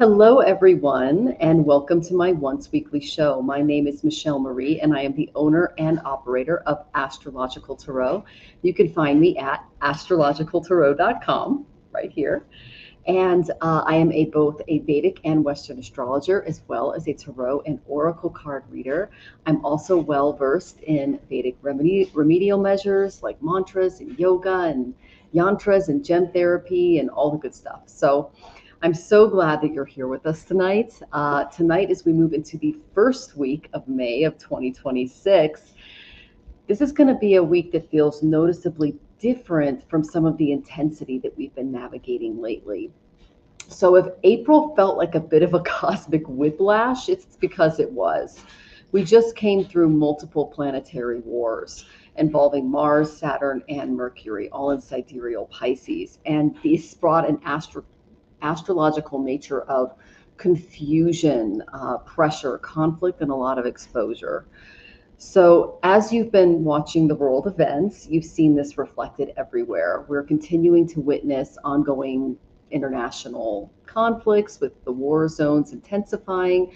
Hello, everyone, and welcome to my once weekly show. My name is Michelle Marie, and I am the owner and operator of Astrological Tarot. You can find me at astrologicaltarot.com right here. And I am both a Vedic and Western astrologer, as well as a tarot and oracle card reader. I'm also well versed in Vedic remedial measures like mantras and yoga and yantras and gem therapy and all the good stuff. So I'm so glad that you're here with us tonight. Tonight, as we move into the first week of May of 2026, this is going to be a week that feels noticeably different from some of the intensity that we've been navigating lately. So if April felt like a bit of a cosmic whiplash, it's because it was. We just came through multiple planetary wars involving Mars, Saturn, and Mercury, all in sidereal Pisces. And these brought an astrological nature of confusion, pressure, conflict, and a lot of exposure. So as you've been watching the world events, you've seen this reflected everywhere. We're continuing to witness ongoing international conflicts with the war zones intensifying.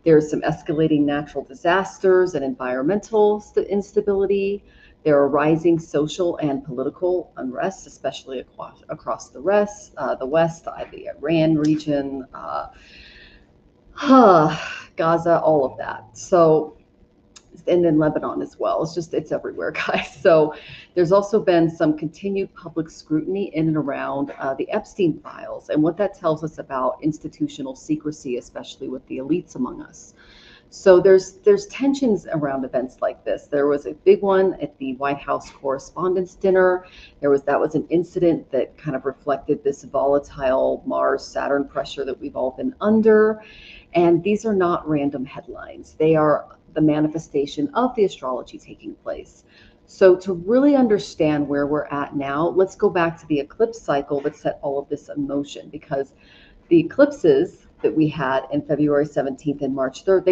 There's some escalating natural disasters and environmental instability. There are rising social and political unrest, especially across the West, the Iran region, Gaza, all of that. So, and then Lebanon as well. It's everywhere, guys. So there's also been some continued public scrutiny in and around the Epstein files and what that tells us about institutional secrecy, especially with the elites among us. So there's tensions around events like this. There was a big one at the White House Correspondents' Dinner. That was an incident that kind of reflected this volatile Mars-Saturn pressure that we've all been under. And these are not random headlines. They are the manifestation of the astrology taking place. So to really understand where we're at now, let's go back to the eclipse cycle that set all of this in motion, because the eclipses that we had in February 17th and March 3rd,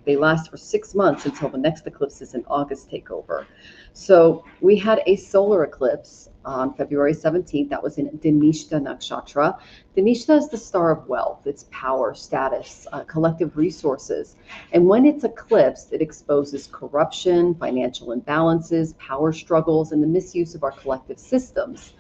they last for 6 months until the next eclipses in August take over. So we had a solar eclipse on February 17th. That was in Dhanishta Nakshatra. Dhanishta is the star of wealth. It's power, status, collective resources. And when it's eclipsed, it exposes corruption, financial imbalances, power struggles, and the misuse of our collective systems.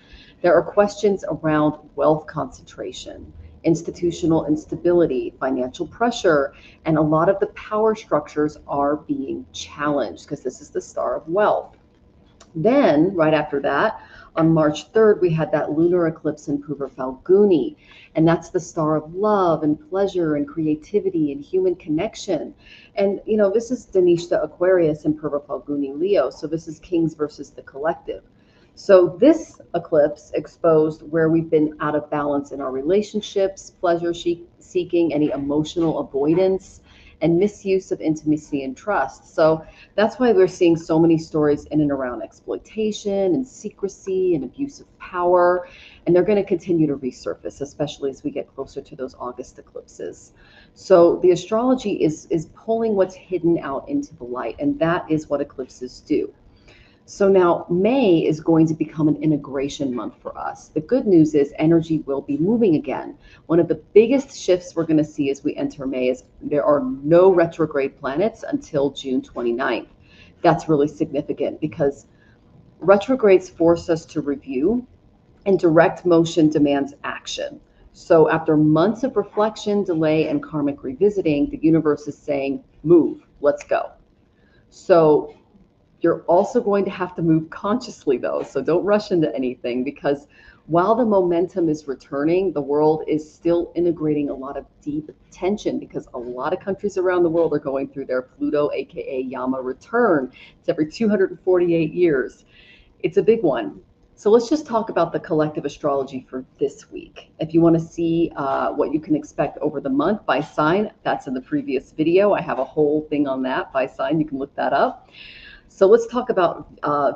There are questions around wealth concentration, institutional instability, financial pressure, and a lot of the power structures are being challenged because this is the star of wealth. Then, right after that, on March 3rd, we had that lunar eclipse in Purva Falguni, and that's the star of love and pleasure and creativity and human connection. And, this is Dhanishta Aquarius and Purva Falguni Leo, so this is kings versus the collective. So this eclipse exposed where we've been out of balance in our relationships, pleasure seeking, any emotional avoidance, and misuse of intimacy and trust. So that's why we're seeing so many stories in and around exploitation and secrecy and abuse of power. And they're going to continue to resurface, especially as we get closer to those August eclipses. So the astrology is pulling what's hidden out into the light, and that is what eclipses do. So now May is going to become an integration month for us. The good news is energy will be moving again. One of the biggest shifts we're going to see as we enter May is there are no retrograde planets until June 29th. That's really significant because retrogrades force us to review, and direct motion demands action. So after months of reflection, delay, and karmic revisiting, the universe is saying, move, let's go. So you're also going to have to move consciously, though. So don't rush into anything, because while the momentum is returning, the world is still integrating a lot of deep tension, because a lot of countries around the world are going through their Pluto, aka Yama, return. It's every 248 years. It's a big one. So let's just talk about the collective astrology for this week. If you want to see what you can expect over the month by sign, that's in the previous video. I have a whole thing on that by sign. You can look that up. So let's talk about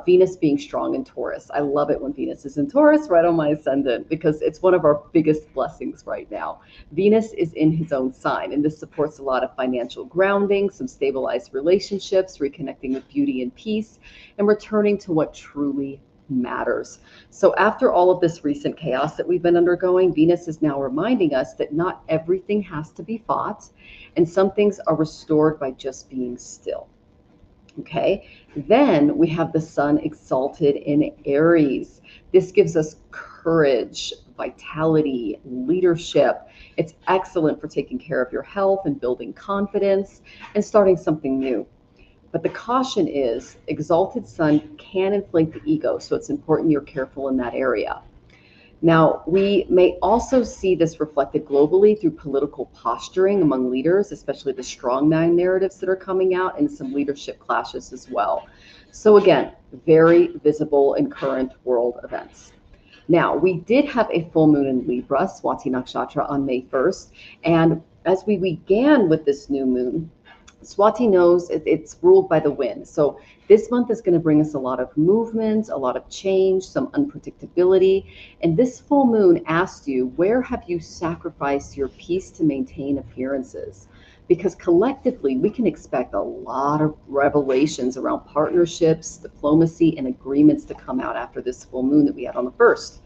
Venus being strong in Taurus. I love it when Venus is in Taurus, right on my ascendant, because it's one of our biggest blessings right now. Venus is in his own sign, and this supports a lot of financial grounding, some stabilized relationships, reconnecting with beauty and peace, and returning to what truly matters. So after all of this recent chaos that we've been undergoing, Venus is now reminding us that not everything has to be fought, and some things are restored by just being still. Okay, then we have the sun exalted in Aries. This gives us courage, vitality, leadership. It's excellent for taking care of your health and building confidence and starting something new. But the caution is exalted sun can inflate the ego, so it's important you're careful in that area. Now, we may also see this reflected globally through political posturing among leaders, especially the strongman narratives that are coming out, and some leadership clashes as well. So again, very visible in current world events. Now, we did have a full moon in Libra, Swati Nakshatra, on May 1st. And as we began with this new moon, Swati knows it's ruled by the wind. So this month is going to bring us a lot of movement, a lot of change, some unpredictability. And this full moon asked you, where have you sacrificed your peace to maintain appearances? Because collectively, we can expect a lot of revelations around partnerships, diplomacy, and agreements to come out after this full moon that we had on the 1st.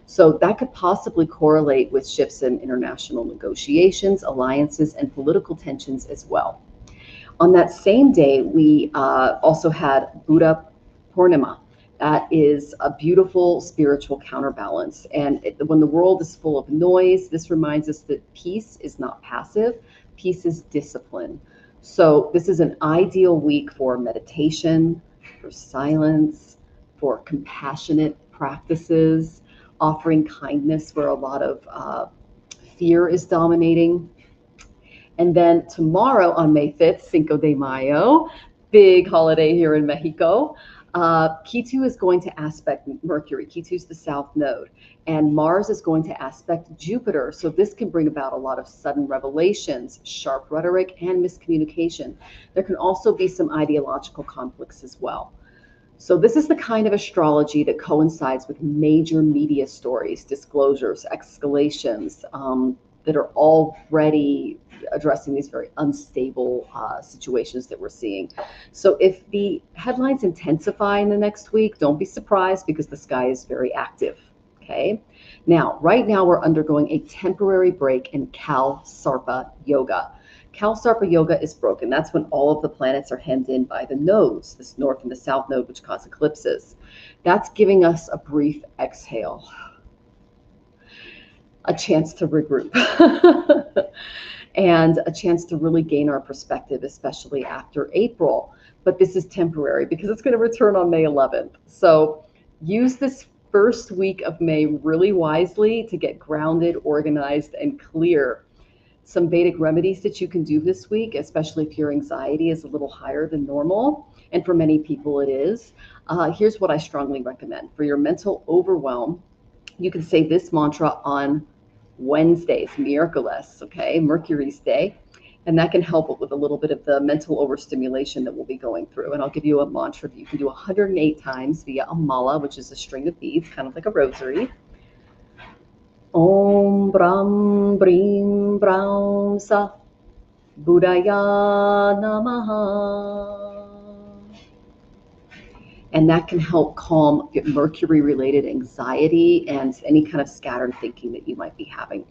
So that could possibly correlate with shifts in international negotiations, alliances, and political tensions as well. On that same day, we also had Buddha Purnima. That is a beautiful spiritual counterbalance. And when the world is full of noise, this reminds us that peace is not passive, peace is discipline. So this is an ideal week for meditation, for silence, for compassionate practices, offering kindness where a lot of fear is dominating. And then tomorrow on May 5th, Cinco de Mayo, big holiday here in Mexico, Ketu is going to aspect Mercury. Ketu is the south node. And Mars is going to aspect Jupiter. So this can bring about a lot of sudden revelations, sharp rhetoric, and miscommunication. There can also be some ideological conflicts as well. So this is the kind of astrology that coincides with major media stories, disclosures, escalations, that are already addressing these very unstable situations that we're seeing. So if the headlines intensify in the next week, don't be surprised because the sky is very active. Okay. Now, right now we're undergoing a temporary break in Kal Sarpa Yoga. Kal Sarpa Yoga is broken. That's when all of the planets are hemmed in by the nodes, this north and the south node, which cause eclipses. That's giving us a brief exhale, a chance to regroup, and a chance to really gain our perspective, especially after April. But this is temporary because it's going to return on May 11th. So use this first week of May really wisely to get grounded, organized, and clear. Some Vedic remedies that you can do this week, especially if your anxiety is a little higher than normal, and for many people it is. Here's what I strongly recommend. For your mental overwhelm, you can say this mantra on Wednesdays, miércoles, okay, Mercury's day, and that can help with a little bit of the mental overstimulation that we'll be going through. And I'll give you a mantra that you can do 108 times via a mala, which is a string of beads, kind of like a rosary. Om Brahm Brim Braum Sa Buddhaya Namaha. And that can help calm Mercury-related anxiety and any kind of scattered thinking that you might be having.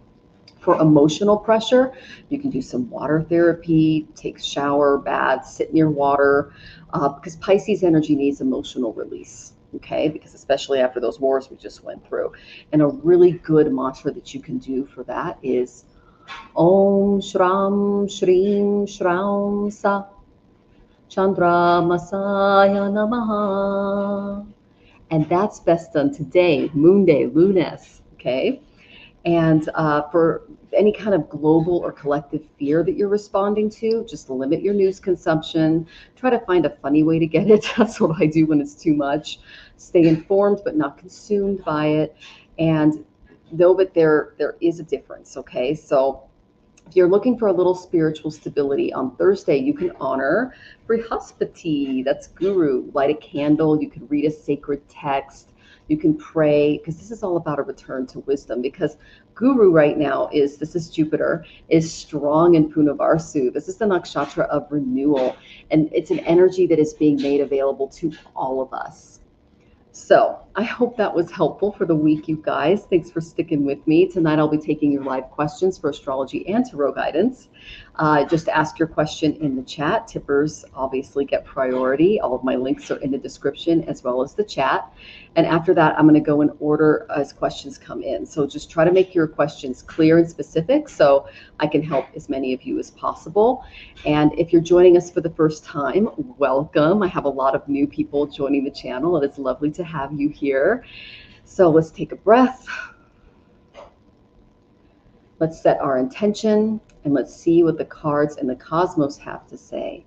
For emotional pressure, you can do some water therapy, take shower, bath, sit near water, because Pisces energy needs emotional release. Okay, because especially after those wars we just went through. And a really good mantra that you can do for that is Om Shram Shrim Shram Sa Chandra Masaya Namaha. And that's best done today, Moon Day, Lunes, okay? And for any kind of global or collective fear that you're responding to, just limit your news consumption. Try to find a funny way to get it. That's what I do when it's too much. Stay informed, but not consumed by it. And know that there is a difference, okay? So if you're looking for a little spiritual stability on Thursday, you can honor Brihaspati, that's Guru. Light a candle, you can read a sacred text, you can pray, because this is all about a return to wisdom. Because Guru right now this is Jupiter, is strong in Punavarsu. This is the nakshatra of renewal, and it's an energy that is being made available to all of us. So I hope that was helpful for the week, you guys. Thanks for sticking with me. Tonight I'll be taking your live questions for astrology and tarot guidance. Just ask your question in the chat. Tippers obviously get priority. All of my links are in the description as well as the chat. And after that, I'm going to go in order as questions come in. So just try to make your questions clear and specific so I can help as many of you as possible. And if you're joining us for the first time, welcome. I have a lot of new people joining the channel, and it's lovely to have you here. So let's take a breath. Let's set our intention, and let's see what the cards and the cosmos have to say.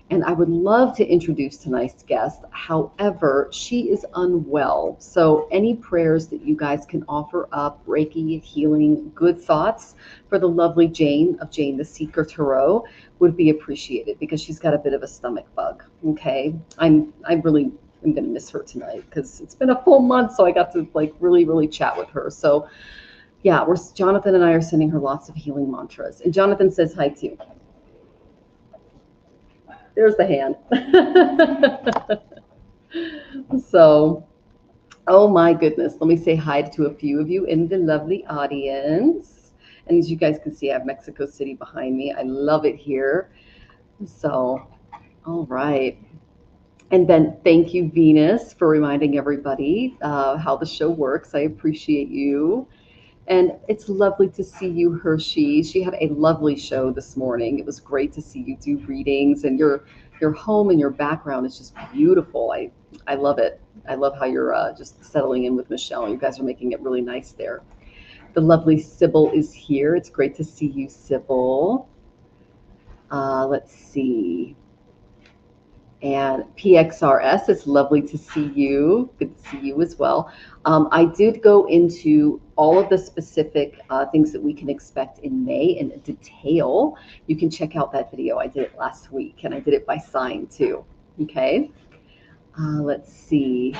And I would love to introduce tonight's guest. However, she is unwell. So any prayers that you guys can offer up, Reiki, healing, good thoughts for the lovely Jane of Jane the Seeker Tarot would be appreciated because she's got a bit of a stomach bug. Okay. I really am going to miss her tonight because it's been a full month. So I got to really chat with her. So yeah, Jonathan and I are sending her lots of healing mantras. And Jonathan says hi too. There's the hand. So, oh my goodness. Let me say hi to a few of you in the lovely audience. And as you guys can see, I have Mexico City behind me. I love it here. So, all right. And then thank you, Venus, for reminding everybody how the show works. I appreciate you. And it's lovely to see you, Hershey. She had a lovely show this morning. It was great to see you do readings, and your home and your background is just beautiful. I love it. I love how you're just settling in with Michelle. You guys are making it really nice there. The lovely Sybil is here. It's great to see you, Sybil. Let's see. And PXRS, it's lovely to see you. Good to see you as well. I did go into all of the specific things that we can expect in May in detail. You can check out that video. I did it last week, and I did it by sign too. Okay. Let's see.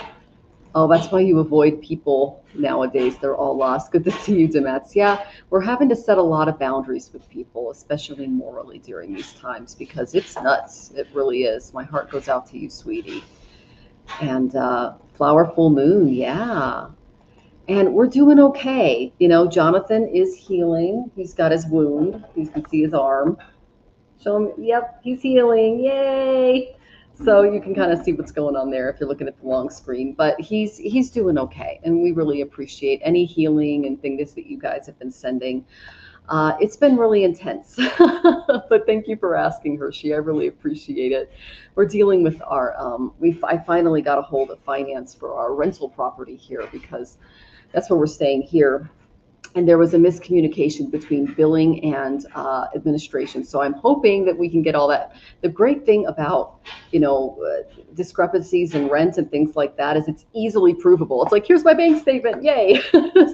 Oh, that's why you avoid people nowadays. They're all lost. Good to see you, Demets. Yeah, we're having to set a lot of boundaries with people, especially morally during these times, because it's nuts. It really is. My heart goes out to you, sweetie. And flower full moon, yeah. And we're doing okay. You know, Jonathan is healing. He's got his wound. You can see his arm. Show him. Yep, he's healing. Yay! So you can kind of see what's going on there if you're looking at the long screen. But he's doing okay, and we really appreciate any healing and things that you guys have been sending. It's been really intense, but thank you for asking, Hershey. I really appreciate it. We're dealing with our. I finally got a hold of finance for our rental property here because that's where we're staying here. And there was a miscommunication between billing and administration. So I'm hoping that we can get all that. The great thing about, discrepancies in rent and things like that is it's easily provable. It's like, here's my bank statement, yay.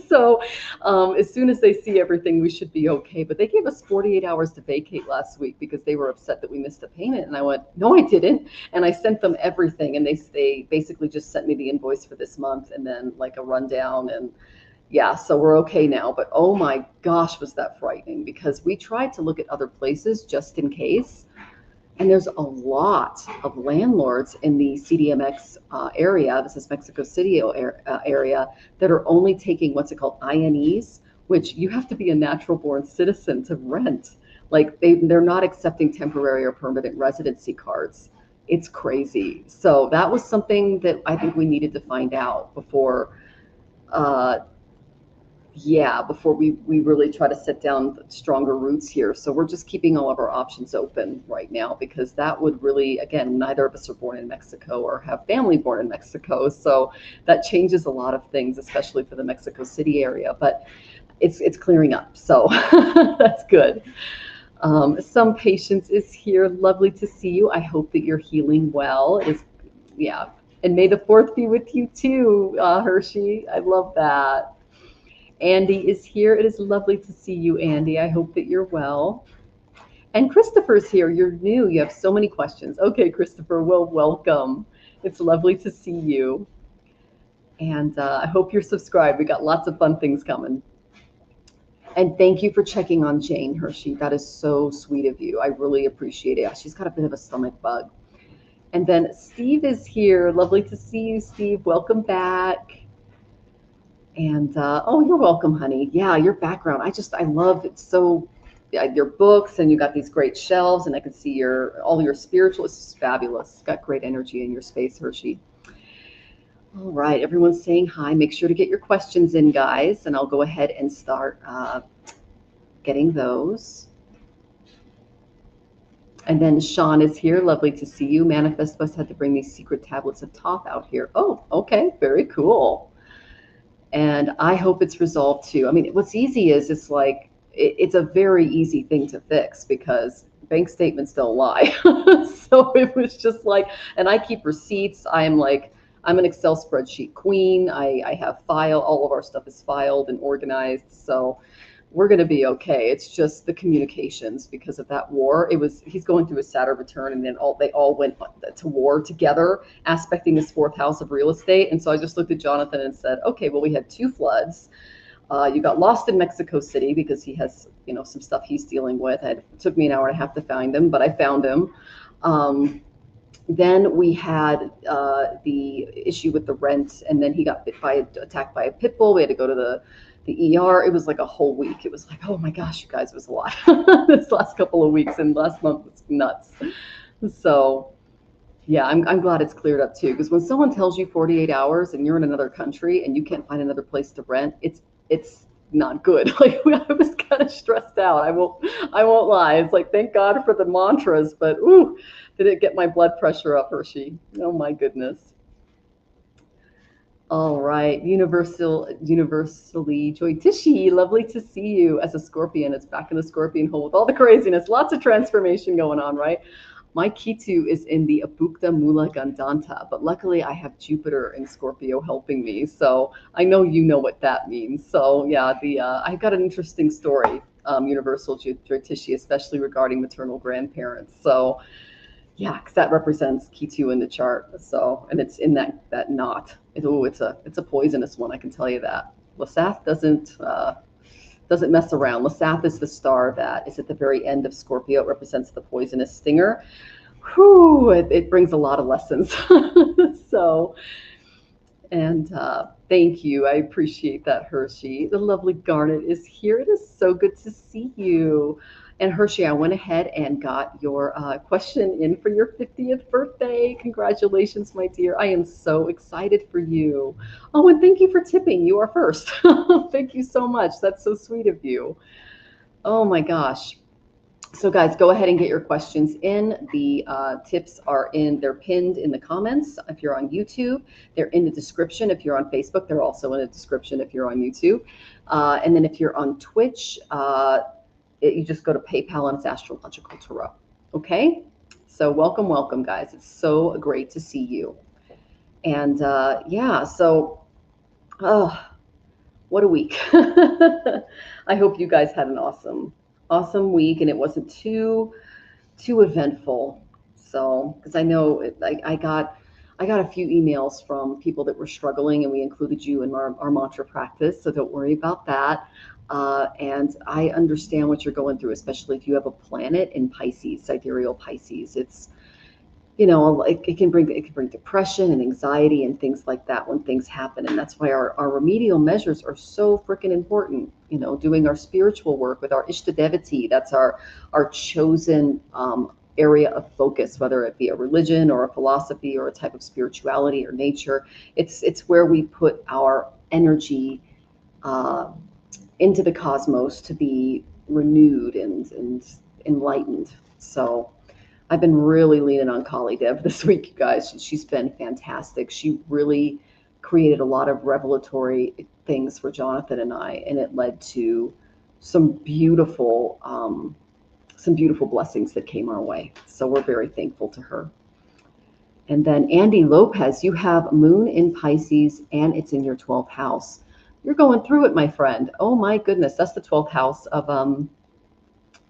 So as soon as they see everything, we should be okay. But they gave us 48 hours to vacate last week because they were upset that we missed a payment. And I went, no, I didn't. And I sent them everything. And they basically just sent me the invoice for this month and then like a rundown and yeah, so we're okay now, but oh my gosh, was that frightening because we tried to look at other places just in case. And there's a lot of landlords in the CDMX area, this is Mexico City area, that are only taking what's it called, INEs, which you have to be a natural born citizen to rent. Like they're not accepting temporary or permanent residency cards. It's crazy. So that was something that I think we needed to find out before before we really try to set down stronger roots here. So we're just keeping all of our options open right now because that would really, again, neither of us are born in Mexico or have family born in Mexico. So that changes a lot of things, especially for the Mexico City area, but it's clearing up. So that's good. Some patience is here. Lovely to see you. I hope that you're healing well. And may the 4th be with you too, Hershey. I love that. Andy is here. It is lovely to see you, Andy. I hope that you're well. And Christopher's here. You're new. You have so many questions. Okay, Christopher, well, welcome. It's lovely to see you. And I hope you're subscribed. We got lots of fun things coming. And thank you for checking on Jane, Hershey. That is so sweet of you. I really appreciate it. She's got a bit of a stomach bug. And then Steve is here. Lovely to see you, Steve. Welcome back. And oh, you're welcome, honey. Yeah, your background. I love it. So your books, and you got these great shelves, and I can see all your spiritual. It's fabulous. Got great energy in your space, Hershey. All right, everyone's saying hi. Make sure to get your questions in, guys, and I'll go ahead and start getting those. And then Sean is here. Lovely to see you. Manifest Bus had to bring these secret tablets of Thoth out here. Oh, okay. Very cool. And I hope it's resolved too. I mean, what's easy is it's a very easy thing to fix because bank statements don't lie. So it was just like, and I keep receipts. I'm an Excel spreadsheet queen. I have all of our stuff is filed and organized. So we're going to be okay. It's just the communications because of that war. He's going through a Saturn return, and then they all went to war together, aspecting his fourth house of real estate. And so I just looked at Jonathan and said, okay, well, we had 2 floods. You got lost in Mexico City because he has, some stuff he's dealing with. It took me an hour and a half to find him, but I found him. Then we had the issue with the rent, and then he got attacked by a pit bull. We had to go to the ER. It was like a whole week. It was like, oh my gosh, you guys, it was a lot. This last couple of weeks, and last month was nuts. So yeah, I'm glad it's cleared up too, because when someone tells you 48 hours and you're in another country and you can't find another place to rent, it's not good. Like I was kind of stressed out. I won't lie. It's like, thank God for the mantras, but ooh, did it get my blood pressure up, Hershey? Oh my goodness. All right, universally Joy Tishy, lovely to see you as a Scorpion. It's back in the Scorpion hole with all the craziness, lots of transformation going on, right? My Ketu is in the Abukta Mula Gandanta, but luckily I have Jupiter in Scorpio helping me, so I know you know what that means. So yeah, I've got an interesting story, universal Joy Tishy, especially regarding maternal grandparents. So yeah, because that represents Ketu in the chart. So, and it's in that knot. It's a poisonous one, I can tell you that. Lasath doesn't mess around. Lasath is the star that is at the very end of Scorpio. It represents the poisonous stinger. Whew, it brings a lot of lessons. So, and thank you. I appreciate that, Hershey. The lovely Garnet is here. It is so good to see you. And Hershey, I went ahead and got your question in for your 50th birthday. Congratulations, my dear. I am so excited for you. Oh, and thank you for tipping. You are first. Thank you so much. That's so sweet of you. Oh my gosh. So guys, go ahead and get your questions in. The tips they're pinned in the comments if you're on YouTube. They're in the description if you're on Facebook. They're also in the description if you're on YouTube. And then if you're on Twitch, you just go to PayPal and it's Astrological Tarot. Okay? So welcome, guys. It's so great to see you. And yeah, so, what a week. I hope you guys had an awesome week, and it wasn't too eventful. So, because I know I got a few emails from people that were struggling, and we included you in our mantra practice, so don't worry about that. And I understand what you're going through, especially if you have a planet in Pisces, sidereal Pisces. It's, it can bring depression and anxiety and things like that when things happen. And that's why our remedial measures are so freaking important. Doing our spiritual work with our Ishtadevati, that's our chosen area of focus, whether it be a religion or a philosophy or a type of spirituality or nature. It's where we put our energy into the cosmos to be renewed and enlightened. So I've been really leaning on Kali Dev this week, you guys. She's been fantastic. She really created a lot of revelatory things for Jonathan and I, and it led to some beautiful blessings that came our way. So we're very thankful to her. And then Andy Lopez, you have Moon in Pisces and it's in your 12th house. You're going through it, my friend. Oh my goodness, that's the 12th house of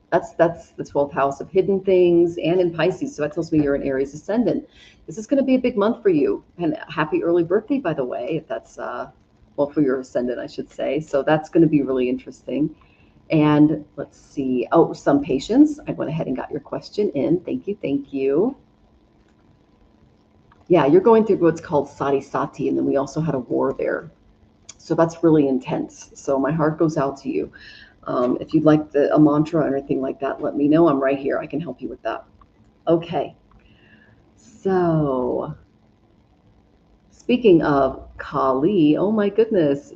that's the 12th house of hidden things and in Pisces. So that tells me you're an Aries ascendant. This is going to be a big month for you. And happy early birthday, by the way, if that's well, for your ascendant, I should say. So that's going to be really interesting. And let's see. Oh, some patience. I went ahead and got your question in. Thank you. Yeah, you're going through what's called sati sati, and then we also had a war there. So that's really intense. So my heart goes out to you. If you'd like a mantra or anything like that, let me know. I'm right here. I can help you with that. Okay. So speaking of Kali, oh my goodness,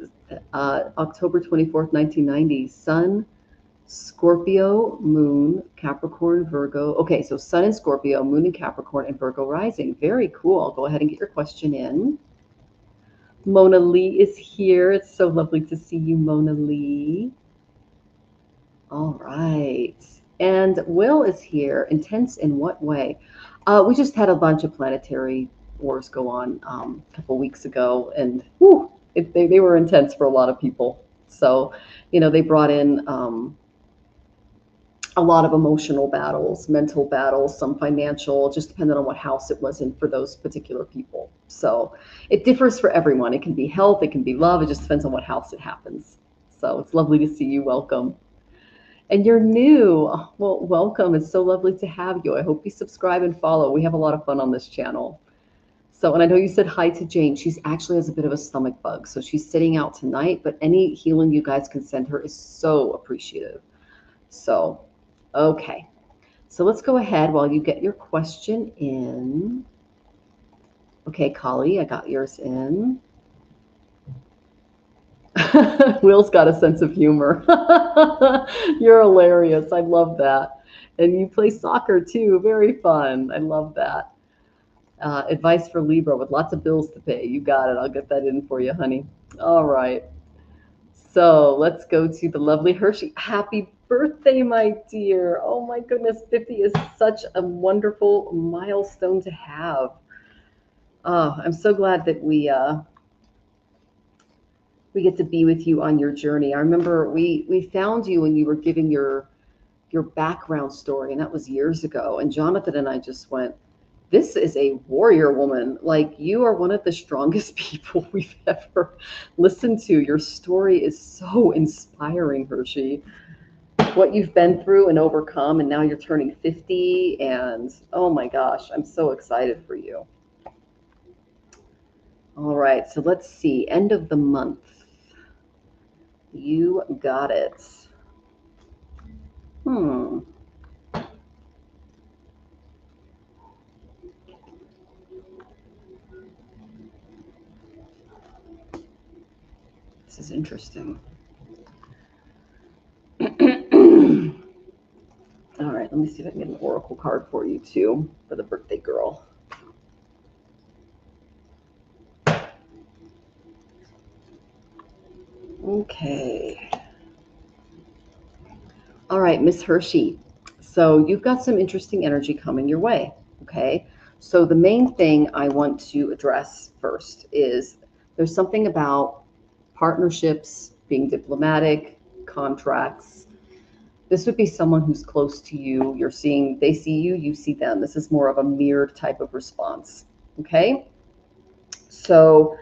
October 24th, 1990, Sun, Scorpio, Moon, Capricorn, Virgo. Okay, so Sun in Scorpio, Moon in Capricorn, and Virgo rising. Very cool. Go ahead and get your question in. Mona Lee is here. It's so lovely to see you, Mona Lee. All right. And Will is here. Intense in what way? We just had a bunch of planetary wars go on a couple weeks ago, and whew, they were intense for a lot of people. So, they brought in a lot of emotional battles, mental battles, some financial, just depending on what house it was in for those particular people. So it differs for everyone. It can be health, it can be love. It just depends on what house it happens. So it's lovely to see you. Welcome. And you're new. Oh, well, welcome. It's so lovely to have you. I hope you subscribe and follow. We have a lot of fun on this channel. So, and I know you said hi to Jane. She's actually has a bit of a stomach bug. So she's sitting out tonight, but any healing you guys can send her is so appreciative. So, okay. So let's go ahead while you get your question in. Okay, Kali, I got yours in. Will's got a sense of humor. You're hilarious. I love that. And you play soccer too. Very fun. I love that. Advice for Libra with lots of bills to pay. You got it. I'll get that in for you, honey. All right. So let's go to the lovely Hershey. Happy birthday, my dear. Oh my goodness. 50 is such a wonderful milestone to have. I'm so glad that we get to be with you on your journey. I remember we found you when you were giving your background story, and that was years ago. And Jonathan and I just went, this is a warrior woman. Like, you are one of the strongest people we've ever listened to. Your story is so inspiring, Hershey. What you've been through and overcome, and now you're turning 50, and oh my gosh, I'm so excited for you. All right, so let's see. End of the month. You got it. This is interesting. All right, let me see if I can get an oracle card for you too, for the birthday girl. Okay. All right, Miss Hershey. So you've got some interesting energy coming your way. Okay. So the main thing I want to address first is there's something about partnerships, being diplomatic, contracts. This would be someone who's close to you. They see you, you see them. This is more of a mirrored type of response. Okay. So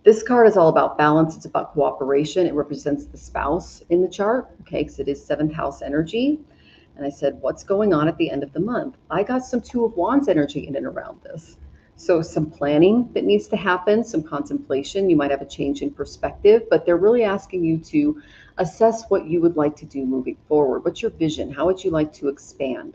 this card is all about balance. It's about cooperation. It represents the spouse in the chart, okay, because it is 7th house energy. And I said, what's going on at the end of the month? I got some 2 of Wands energy in and around this. So some planning that needs to happen, some contemplation. You might have a change in perspective, but they're really asking you to assess what you would like to do moving forward. What's your vision? How would you like to expand?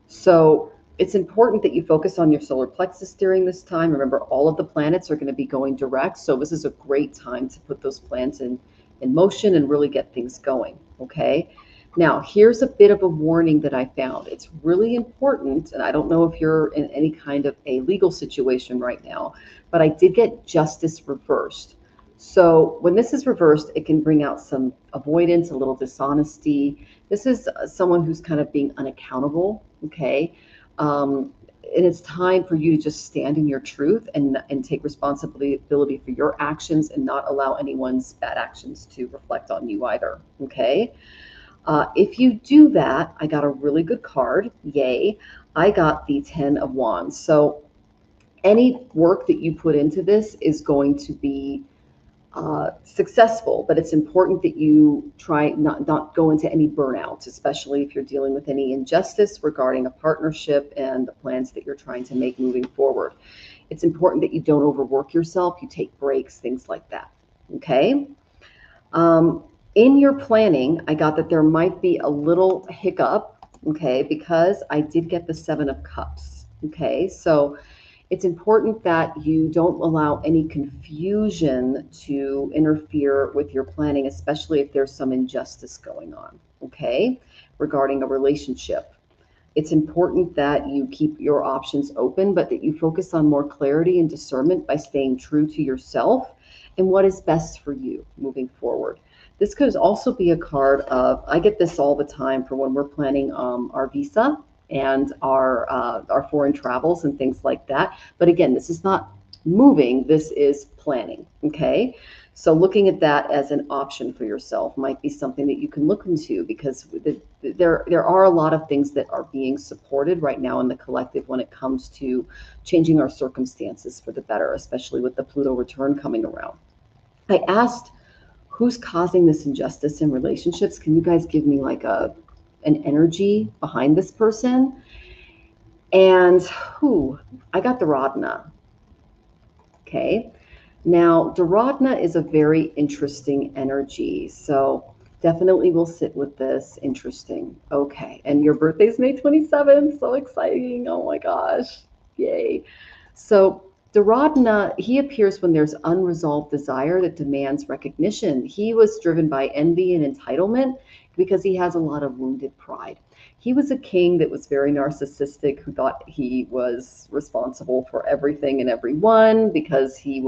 So it's important that you focus on your solar plexus during this time. Remember, all of the planets are going to be going direct. So this is a great time to put those plans in motion and really get things going. Okay. Now, here's a bit of a warning that I found. It's really important, and I don't know if you're in any kind of a legal situation right now, but I did get justice reversed. So when this is reversed, it can bring out some avoidance, a little dishonesty. This is someone who's kind of being unaccountable, okay? And it's time for you to just stand in your truth and take responsibility for your actions and not allow anyone's bad actions to reflect on you either, okay? If you do that, I got a really good card. Yay. I got the 10 of Wands. So any work that you put into this is going to be successful, but it's important that you try not go into any burnout, especially if you're dealing with any injustice regarding a partnership and the plans that you're trying to make moving forward. It's important that you don't overwork yourself, you take breaks, things like that. Okay. In your planning, I got that there might be a little hiccup, okay, because I did get the Seven of Cups. Okay, so it's important that you don't allow any confusion to interfere with your planning, especially if there's some injustice going on, okay, regarding a relationship. It's important that you keep your options open, but that you focus on more clarity and discernment by staying true to yourself and what is best for you moving forward. This could also be a card of, I get this all the time for when we're planning our visa and our foreign travels and things like that. But again, this is not moving, this is planning, okay? So looking at that as an option for yourself might be something that you can look into, because there are a lot of things that are being supported right now in the collective when it comes to changing our circumstances for the better, especially with the Pluto return coming around. I asked, who's causing this injustice in relationships? Can you guys give me like an energy behind this person? And I got the Radna. Okay. Now, Dharadna is a very interesting energy. So definitely we'll sit with this. Interesting. Okay. And your birthday's May 27th. So exciting. Oh my gosh. Yay. So Dharadna, he appears when there's unresolved desire that demands recognition. He was driven by envy and entitlement because he has a lot of wounded pride. He was a king that was very narcissistic, who thought he was responsible for everything and everyone because he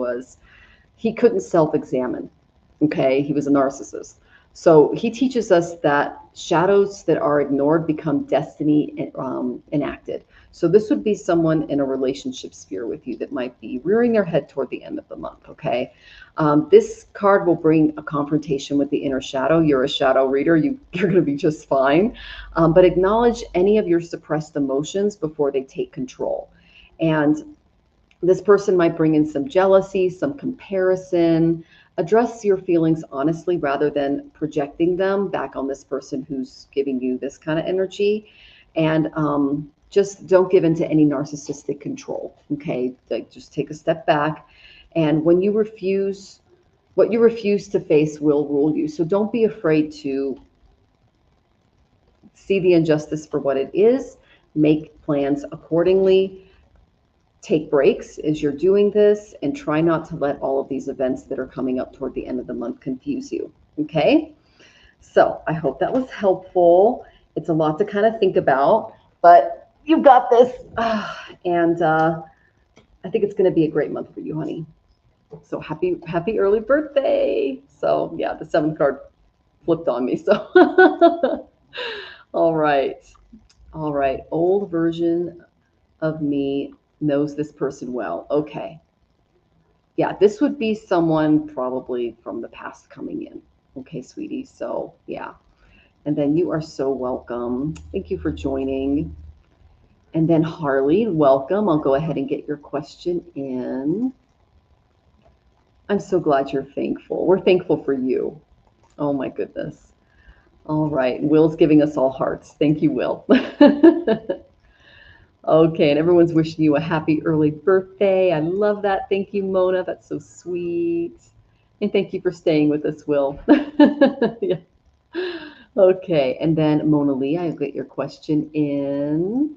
couldn't self-examine. Okay, he was a narcissist. So he teaches us that shadows that are ignored become destiny enacted. So this would be someone in a relationship sphere with you that might be rearing their head toward the end of the month. Okay, this card will bring a confrontation with the inner shadow. You're a shadow reader. You're going to be just fine. But acknowledge any of your suppressed emotions before they take control. And this person might bring in some jealousy, some comparison. Address your feelings honestly rather than projecting them back on this person who's giving you this kind of energy. And just don't give in to any narcissistic control. Okay, like just take a step back. And when you refuse, what you refuse to face will rule you. So don't be afraid to see the injustice for what it is. Make plans accordingly. Take breaks as you're doing this, and try not to let all of these events that are coming up toward the end of the month confuse you. Okay, so I hope that was helpful. It's a lot to kind of think about, but you've got this. And I think it's going to be a great month for you, honey. So happy early birthday. So yeah, the seventh card flipped on me. So all right, old version of me knows this person well. Okay. Yeah, this would be someone probably from the past coming in. Okay, sweetie. So, yeah. And then you are so welcome. Thank you for joining. And then Harley, welcome. I'll go ahead and get your question in. I'm so glad you're thankful. We're thankful for you. Oh my goodness. All right. Will's giving us all hearts. Thank you, Will. Okay, and everyone's wishing you a happy early birthday. I love that. Thank you, Mona. That's so sweet. And thank you for staying with us, Will. Yeah. Okay, and then Mona Lee, I'll get your question in.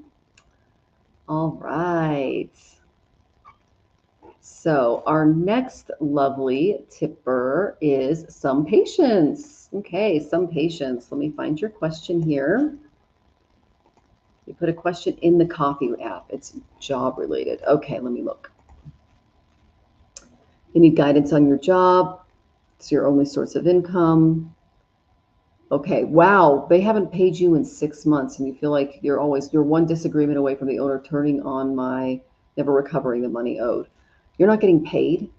All right. So our next lovely tipper is some patience. Okay, some patience. Let me find your question here. You put a question in the coffee app. It's job related. Okay, let me look. You need guidance on your job. It's your only source of income. Okay, wow, they haven't paid you in 6 months, and you feel like you're one disagreement away from the owner turning on never recovering the money owed. You're not getting paid.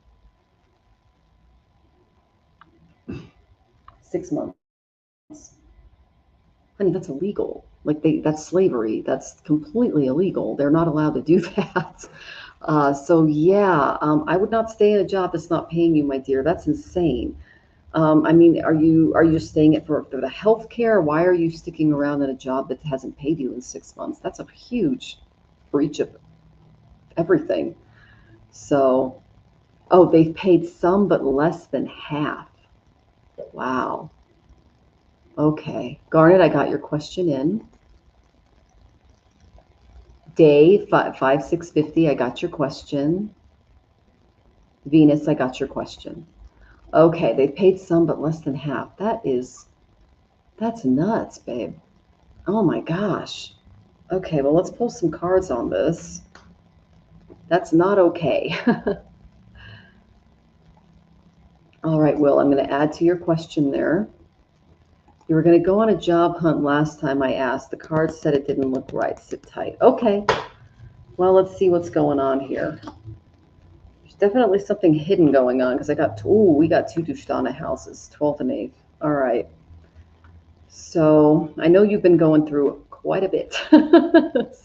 6 months. Honey, that's illegal. That's slavery. That's completely illegal. They're not allowed to do that. So yeah, I would not stay in a job that's not paying you, my dear. That's insane. I mean, are you staying it for the health care? Why are you sticking around in a job that hasn't paid you in 6 months? That's a huge breach of everything. So, oh, they've paid some, but less than half. Wow. Okay. Garnet, I got your question in. Day 5650, I got your question. Venus, I got your question. Okay, they paid some, but less than half. That's nuts, babe. Oh my gosh. Okay, well, let's pull some cards on this. That's not okay. All right, Will, I'm going to add to your question there. You were going to go on a job hunt last time I asked. The card said it didn't look right. Sit tight. Okay, well, let's see what's going on here. There's definitely something hidden going on because we got two Dushtana houses, 12th and 8th. All right. So I know you've been going through quite a bit.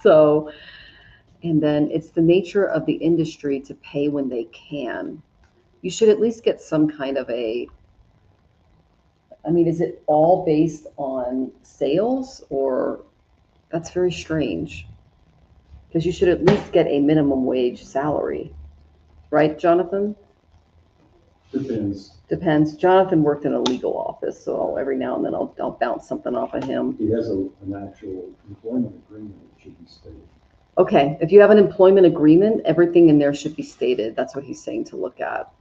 So, and then it's the nature of the industry to pay when they can. You should at least get some kind of I mean, is it all based on sales or that's very strange because you should at least get a minimum wage salary, right, Jonathan? Depends. Depends. Jonathan worked in a legal office, so every now and then I'll bounce something off of him. He has an actual employment agreement that should be stated. Okay, if you have an employment agreement, everything in there should be stated. That's what he's saying to look at.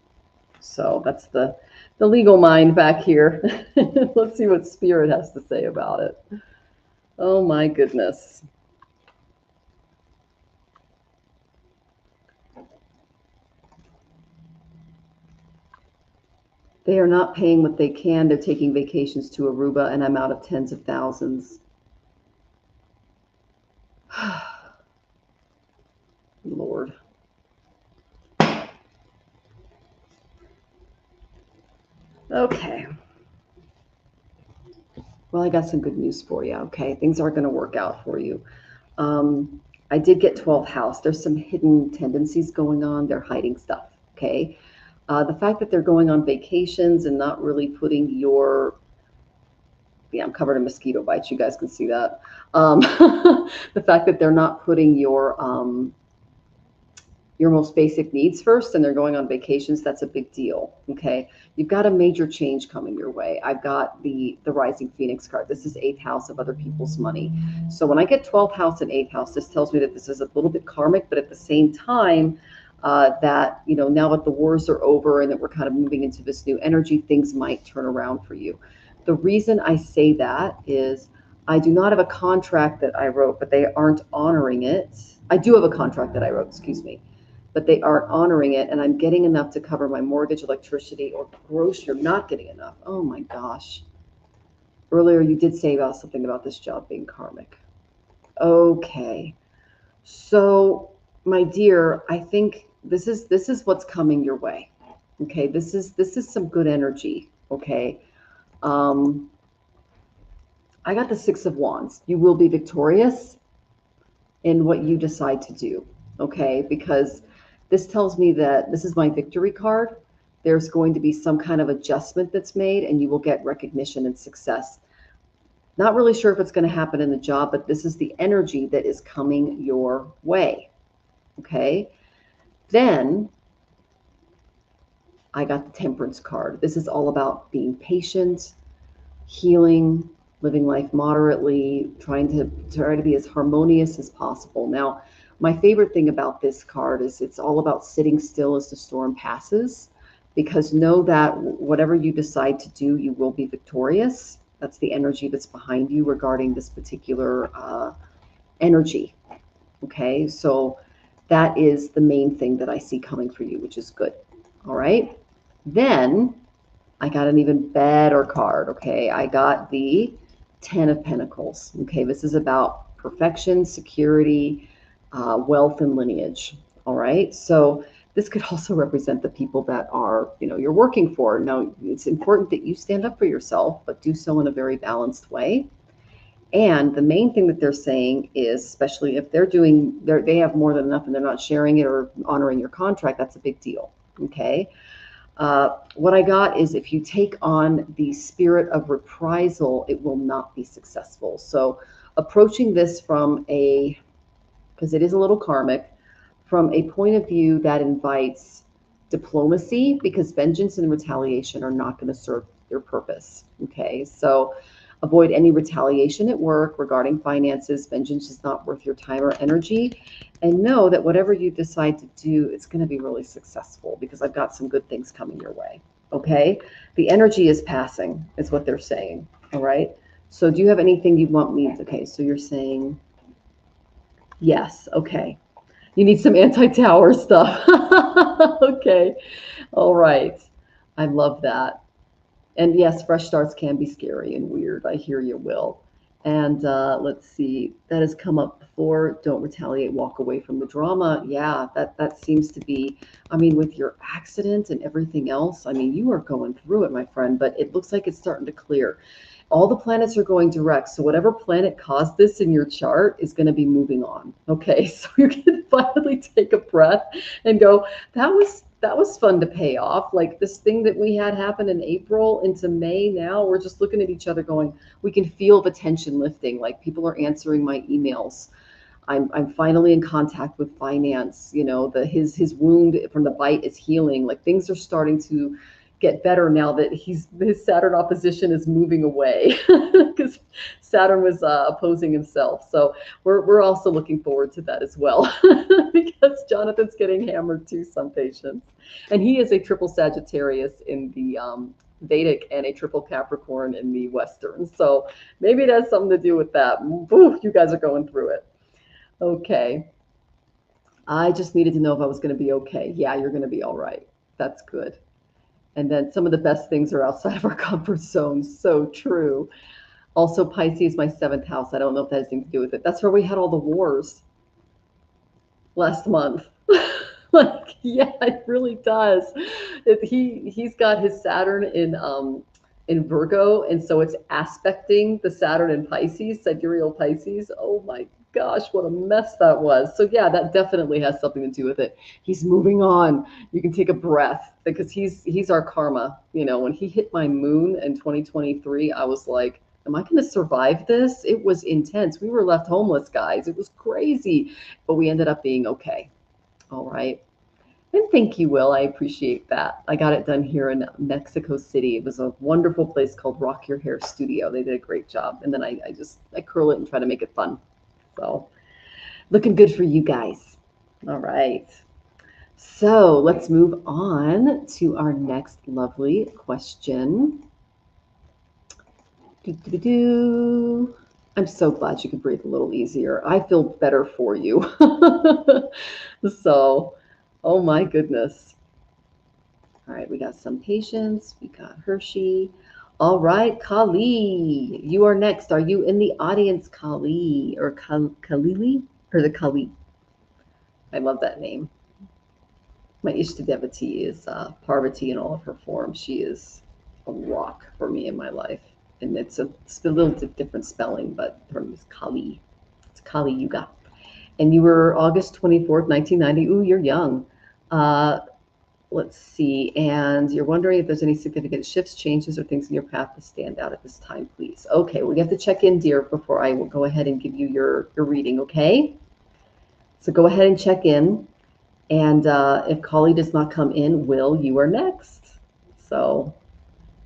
So that's the legal mind back here. Let's see what Spirit has to say about it. Oh my goodness. They are not paying what they can. They're taking vacations to Aruba, and I'm out of tens of thousands. Lord. Okay. Well, I got some good news for you. Okay, things are going to work out for you. I did get 12th house. There's some hidden tendencies going on. They're hiding stuff. Okay. The fact that they're going on vacations and not really putting yeah, I'm covered in mosquito bites. You guys can see that. The fact that they're not putting your most basic needs first and they're going on vacations, that's a big deal. Okay. You've got a major change coming your way. I've got the rising Phoenix card. This is 8th house of other people's money. So when I get 12th house and 8th house, this tells me that this is a little bit karmic, but at the same time, that, now that the wars are over and that we're kind of moving into this new energy, things might turn around for you. The reason I say that is I do not have a contract that I wrote, but they aren't honoring it. I do have a contract that I wrote, excuse me, but they aren't honoring it, and I'm getting enough to cover my mortgage, electricity, or grocery. I'm not getting enough. Oh my gosh. Earlier you did say about something about this job being karmic. Okay. So, my dear, I think this is what's coming your way. Okay? This is some good energy, okay? I got the 6 of Wands. You will be victorious in what you decide to do, okay? Because this tells me that this is my victory card. There's going to be some kind of adjustment that's made and you will get recognition and success. Not really sure if it's going to happen in the job, but this is the energy that is coming your way, okay? Then I got the Temperance card. This is all about being patient, healing, living life moderately, trying to be as harmonious as possible. Now, my favorite thing about this card is it's all about sitting still as the storm passes, because know that whatever you decide to do, you will be victorious. That's the energy that's behind you regarding this particular energy. Okay, so that is the main thing that I see coming for you, which is good. All right, then I got an even better card. Okay, I got the 10 of Pentacles. Okay, this is about perfection, security, wealth, and lineage. All right, so this could also represent the people that are, you're working for. Now, it's important that you stand up for yourself, but do so in a very balanced way. And the main thing that they're saying is, especially if they have more than enough and they're not sharing it or honoring your contract, that's a big deal. Okay. What I got is if you take on the spirit of reprisal, it will not be successful. So approaching this because it is a little karmic, from a point of view that invites diplomacy, because vengeance and retaliation are not going to serve your purpose. Okay, so avoid any retaliation at work regarding finances. Vengeance is not worth your time or energy. And know that whatever you decide to do, it's going to be really successful, because I've got some good things coming your way. Okay, the energy is passing, is what they're saying. All right, so do you have anything you want me? Okay, so you're saying yes. Okay. You need some anti-tower stuff. Okay. All right. I love that. And yes, fresh starts can be scary and weird. I hear you, Will. And let's see, that has come up before. Don't retaliate, walk away from the drama. Yeah, that seems to be, I mean, with your accident and everything else, I mean, you are going through it, my friend, but it looks like it's starting to clear. All the planets are going direct. So whatever planet caused this in your chart is going to be moving on. Okay. So you can finally take a breath and go, that was fun to pay off. Like this thing that we had happen in April into May, now we're just looking at each other going, we can feel the tension lifting. Like people are answering my emails. I'm finally in contact with finance. You know, his wound from the bite is healing. Like things are starting to get better now that his Saturn opposition is moving away, because Saturn was opposing himself. So we're also looking forward to that as well, because Jonathan's getting hammered too, some patients, and he is a triple Sagittarius in the Vedic and a triple Capricorn in the Western. So maybe it has something to do with that. Ooh, you guys are going through it. Okay. I just needed to know if I was going to be okay. Yeah, you're going to be all right. That's good. And then some of the best things are outside of our comfort zone. So true. Also, Pisces, my seventh house. I don't know if that has anything to do with it. That's where we had all the wars last month. Like, yeah, it really does. He's got his Saturn in Virgo, and so it's aspecting the Saturn in Pisces, sidereal Pisces. Oh my gosh, what a mess that was. So yeah, that definitely has something to do with it. He's moving on. You can take a breath, because he's our karma. You know, when he hit my moon in 2023, I was like, am I going to survive this? It was intense. We were left homeless, guys. It was crazy, but we ended up being okay. All right. And thank you, Will. I appreciate that. I got it done here in Mexico City. It was a wonderful place called Rock Your Hair Studio. They did a great job. And then I curl it and try to make it fun. So looking good for you guys. All right. So let's move on to our next lovely question. I'm so glad you could breathe a little easier. I feel better for you. So, oh my goodness. All right, we got some patients. We got Hershey. All right, Kali, you are next. Are you in the audience, Kali, or Kalili, or the Kali? I love that name. My Ishtadevati is Parvati in all of her forms. She is a rock for me in my life. And it's a little different spelling, but her name is Kali. It's Kali Yuga. And you were August 24th, 1990. Ooh, you're young. Let's see. And you're wondering if there's any significant shifts, changes, or things in your path that stand out at this time, please. Okay, we have to check in, dear, before I will go ahead and give you your reading, okay? So go ahead and check in. And if Kali does not come in, Will, you are next. So,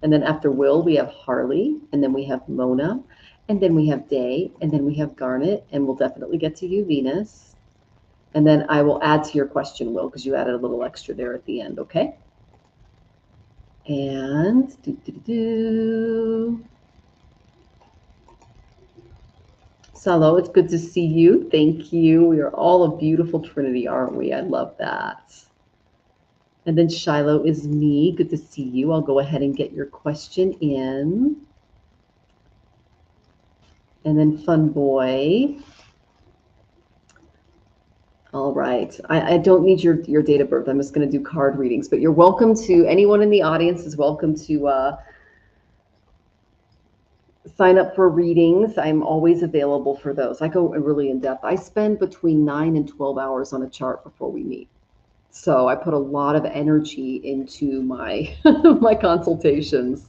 and then after Will, we have Harley, and then we have Mona, and then we have Day, and then we have Garnet, and we'll definitely get to you, Venus. And then I will add to your question, Will, because you added a little extra there at the end, okay? And Salo, it's good to see you. Thank you. We are all a beautiful trinity, aren't we? I love that. And then Shiloh is me. Good to see you. I'll go ahead and get your question in. And then Fun Boy. All right. I don't need your date of birth. I'm just going to do card readings. But you're welcome to, anyone in the audience is welcome to sign up for readings. I'm always available for those. I go really in depth. I spend between 9 and 12 hours on a chart before we meet. So I put a lot of energy into my my consultations,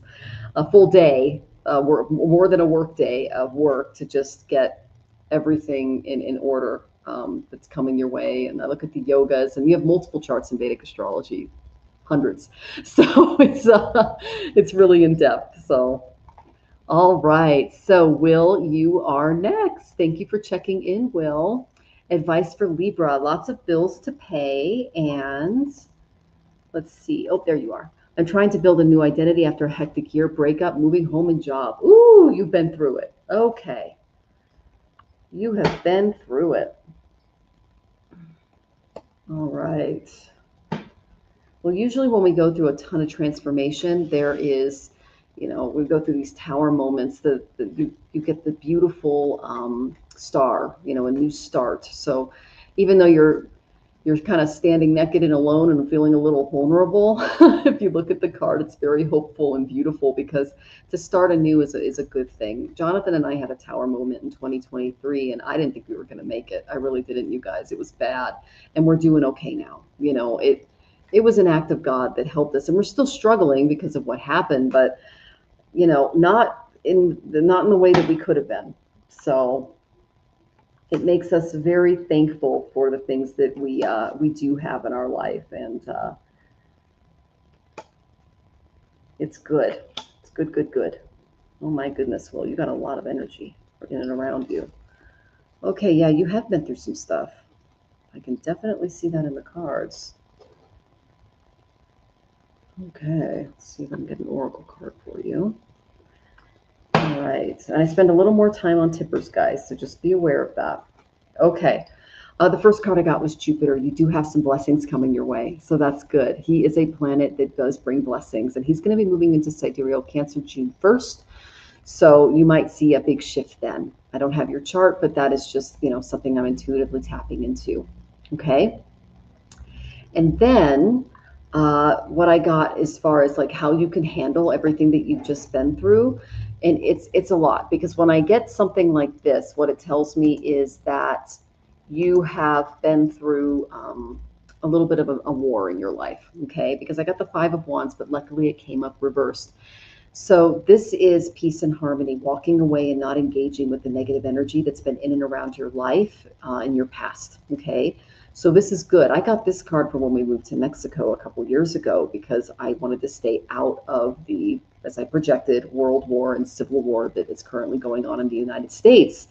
a full day, more than a work day of work to just get everything in order that's coming your way. And I look at the yogas, and you have multiple charts in Vedic astrology, hundreds. So it's really in depth. So all right. So Will, you are next. Thank you for checking in, Will. Advice for Libra, lots of bills to pay, and let's see. Oh, there you are. I'm trying to build a new identity after a hectic year, breakup, moving home, and job. Ooh, you've been through it. Okay. You have been through it. All right. Well, usually when we go through a ton of transformation, there is, we go through these tower moments. You get the beautiful star, a new start. So even though you're kind of standing naked and alone and feeling a little vulnerable, if you look at the card, it's very hopeful and beautiful, because to start anew is a good thing. Jonathan and I had a tower moment in 2023, and I didn't think we were going to make it. I really didn't, you guys. It was bad, and we're doing okay now. It was an act of God that helped us, and we're still struggling because of what happened, but not in the way that we could have been. So it makes us very thankful for the things that we do have in our life, and it's good. It's good, good, good. Oh my goodness, Will, you got a lot of energy in and around you. Okay, yeah, you have been through some stuff. I can definitely see that in the cards. Okay, let's see if I can get an oracle card for you. All right, and I spend a little more time on tippers, guys, so just be aware of that. Okay, the first card I got was Jupiter. You do have some blessings coming your way, so that's good. He is a planet that does bring blessings, and he's going to be moving into sidereal Cancer June 1st, so you might see a big shift then. I don't have your chart, but that is just, something I'm intuitively tapping into. Okay, and then what I got as far as like how you can handle everything that you've just been through. And it's a lot, because when I get something like this, what it tells me is that you have been through a little bit of a war in your life, okay? Because I got the 5 of Wands, but luckily it came up reversed. So this is peace and harmony, walking away and not engaging with the negative energy that's been in and around your life in your past, okay? So this is good. I got this card for when we moved to Mexico a couple years ago, because I wanted to stay out of the, as I projected, world war and civil war that is currently going on in the United States.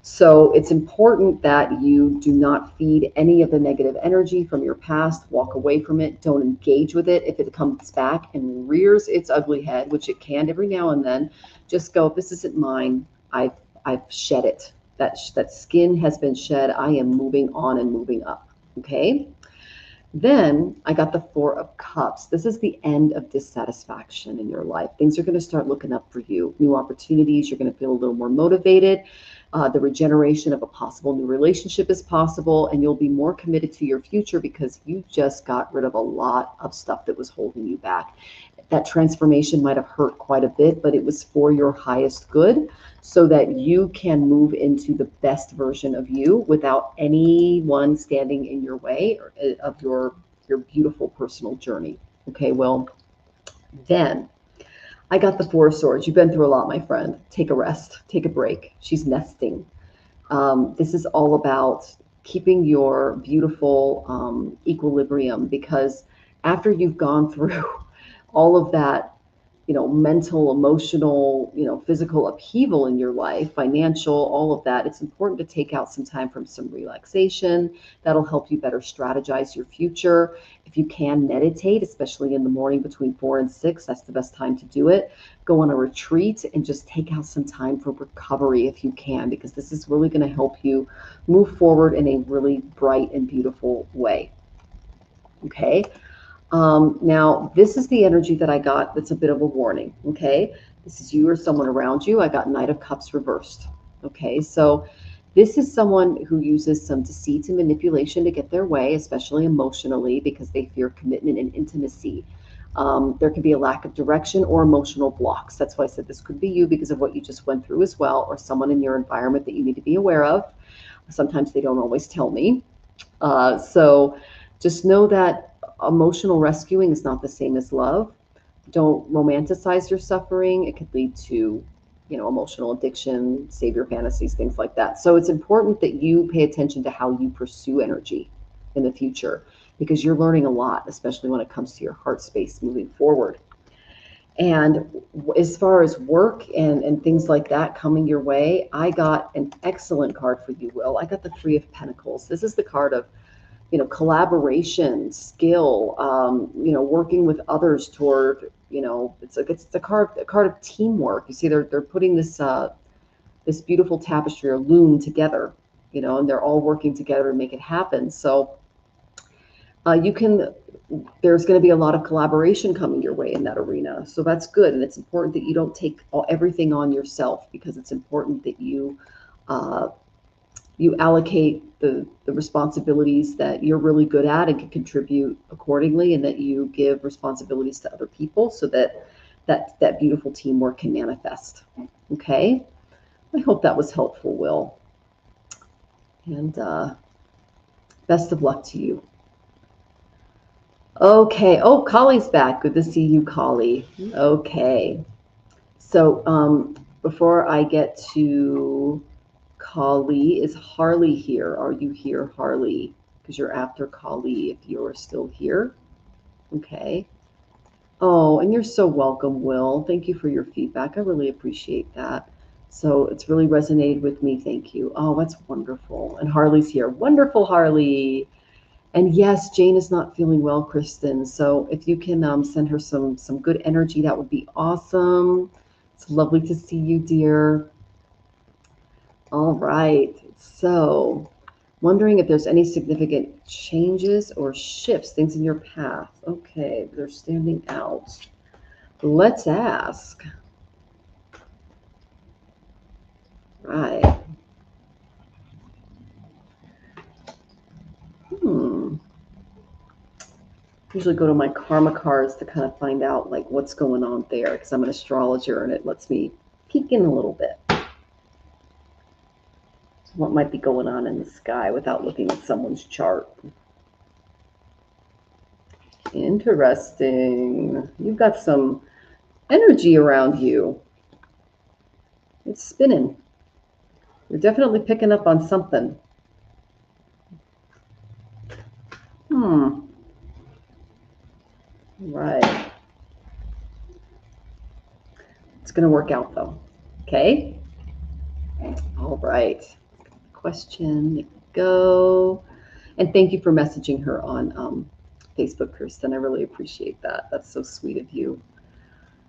So it's important that you do not feed any of the negative energy from your past. Walk away from it. Don't engage with it. If it comes back and rears its ugly head, which it can every now and then, just go, this isn't mine. I've shed it. That skin has been shed. I am moving on and moving up. Okay. Then I got the 4 of Cups. This is the end of dissatisfaction in your life. Things are going to start looking up for you. New opportunities. You're going to feel a little more motivated. The regeneration of a possible new relationship is possible, and you'll be more committed to your future because you just got rid of a lot of stuff that was holding you back. That transformation might have hurt quite a bit, but it was for your highest good, so that you can move into the best version of you without anyone standing in your way of your beautiful personal journey. Okay, well, then I got the 4 of Swords. You've been through a lot, my friend. Take a rest. Take a break. She's nesting. This is all about keeping your beautiful equilibrium, because after you've gone through all of that, mental, emotional, physical upheaval in your life, financial, all of that, it's important to take out some time from some relaxation. That'll help you better strategize your future. If you can meditate, especially in the morning between 4 and 6, that's the best time to do it. Go on a retreat and just take out some time for recovery if you can, because this is really going to help you move forward in a really bright and beautiful way. Okay. Now, this is the energy that I got that's a bit of a warning, okay? This is you or someone around you. I got Knight of Cups reversed, okay? So this is someone who uses some deceit and manipulation to get their way, especially emotionally, because they fear commitment and intimacy. There could be a lack of direction or emotional blocks. That's why I said this could be you because of what you just went through as well, or someone in your environment that you need to be aware of. Sometimes they don't always tell me. So just know that emotional rescuing is not the same as love. Don't romanticize your suffering. It could lead to, emotional addiction, savior fantasies, things like that. So it's important that you pay attention to how you pursue energy in the future because you're learning a lot, especially when it comes to your heart space moving forward. And as far as work and things like that coming your way, I got an excellent card for you, Will. I got the Three of Pentacles. This is the card of, collaboration, skill, working with others toward, it's a card of teamwork. You see, they're putting this beautiful tapestry or loom together, and they're all working together to make it happen. So there's going to be a lot of collaboration coming your way in that arena. So that's good. And it's important that you don't take everything on yourself because it's important that you allocate the responsibilities that you're really good at and can contribute accordingly, and that you give responsibilities to other people so that beautiful teamwork can manifest. Okay? I hope that was helpful, Will. And best of luck to you. Okay. Oh, Kali's back. Good to see you, Kali. Okay. So before I get to Kali, is Harley here? Are you here, Harley? Because you're after Kali if you're still here. Okay. Oh, and you're so welcome, Will. Thank you for your feedback. I really appreciate that. So it's really resonated with me. Thank you. Oh, that's wonderful. And Harley's here. Wonderful, Harley. And yes, Jane is not feeling well, Kristen. So if you can send her some good energy, that would be awesome. It's lovely to see you, dear. All right. So wondering if there's any significant changes or shifts, things in your path. Okay, they're standing out. Let's ask. Right. Usually go to my karma cards to kind of find out like what's going on there because I'm an astrologer and it lets me peek in a little bit. What might be going on in the sky without looking at someone's chart. Interesting. You've got some energy around you. It's spinning. You're definitely picking up on something. Right. It's going to work out though. Okay. All right. Question. There we go. And thank you for messaging her on Facebook, Kirsten. I really appreciate that. That's so sweet of you.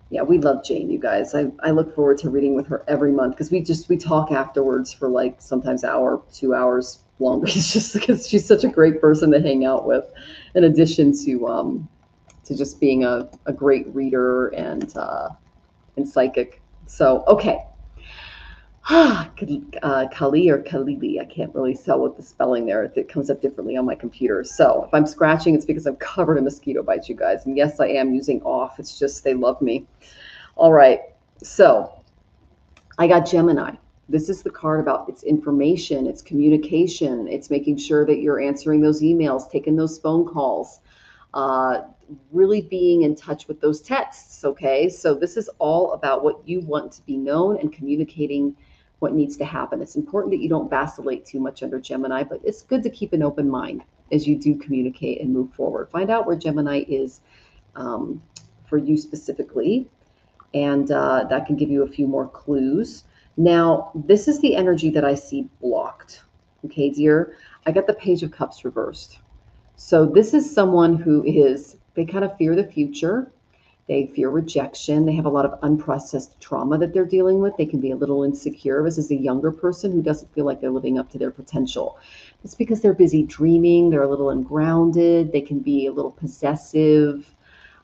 Yeah, we love Jane, you guys. I look forward to reading with her every month because we talk afterwards for like sometimes hour, 2 hours longer. It's just because she's such a great person to hang out with, in addition to just being a great reader and psychic. So okay. Kali or Kalili. I can't really tell what the spelling there. It comes up differently on my computer. So if I'm scratching, it's because I'm covered in mosquito bites, you guys. And yes, I am using off. It's just they love me. All right. So I got Gemini. This is the card about its information, its communication. It's making sure that you're answering those emails, taking those phone calls, really being in touch with those texts. Okay. So this is all about what you want to be known and communicating what needs to happen. It's important that you don't vacillate too much under Gemini, but it's good to keep an open mind as you do communicate and move forward. Find out where Gemini is for you specifically, and that can give you a few more clues. Now, this is the energy that I see blocked. Okay, dear, I got the Page of Cups reversed. So this is someone who they kind of fear the future. They fear rejection. They have a lot of unprocessed trauma that they're dealing with. They can be a little insecure. This is a younger person who doesn't feel like they're living up to their potential. It's because they're busy dreaming. They're a little ungrounded. They can be a little possessive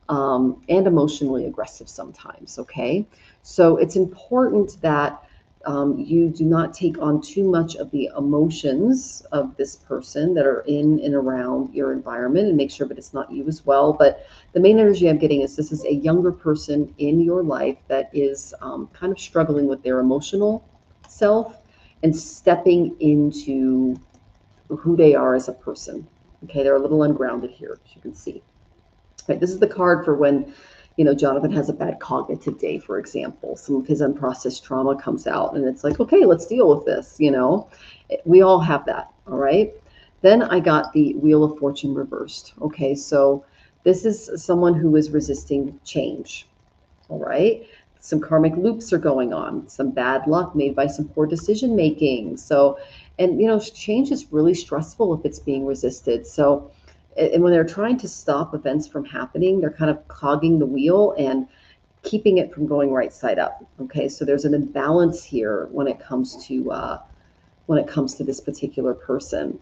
and emotionally aggressive sometimes, okay? So it's important that You do not take on too much of the emotions of this person that are in and around your environment, and make sure that it's not you as well. But the main energy I'm getting is this is a younger person in your life that is kind of struggling with their emotional self and stepping into who they are as a person. Okay, they're a little ungrounded here, as you can see. Right, this is the card for when, Jonathan has a bad cognitive day, for example. Some of his unprocessed trauma comes out, and it's like, okay, let's deal with this. We all have that, all right? Then I got the Wheel of Fortune reversed. Okay, so this is someone who is resisting change, all right? Some karmic loops are going on, some bad luck made by some poor decision making. So, and change is really stressful if it's being resisted. So, and when they're trying to stop events from happening, they're kind of clogging the wheel and keeping it from going right side up. Okay, so there's an imbalance here when it comes to this particular person.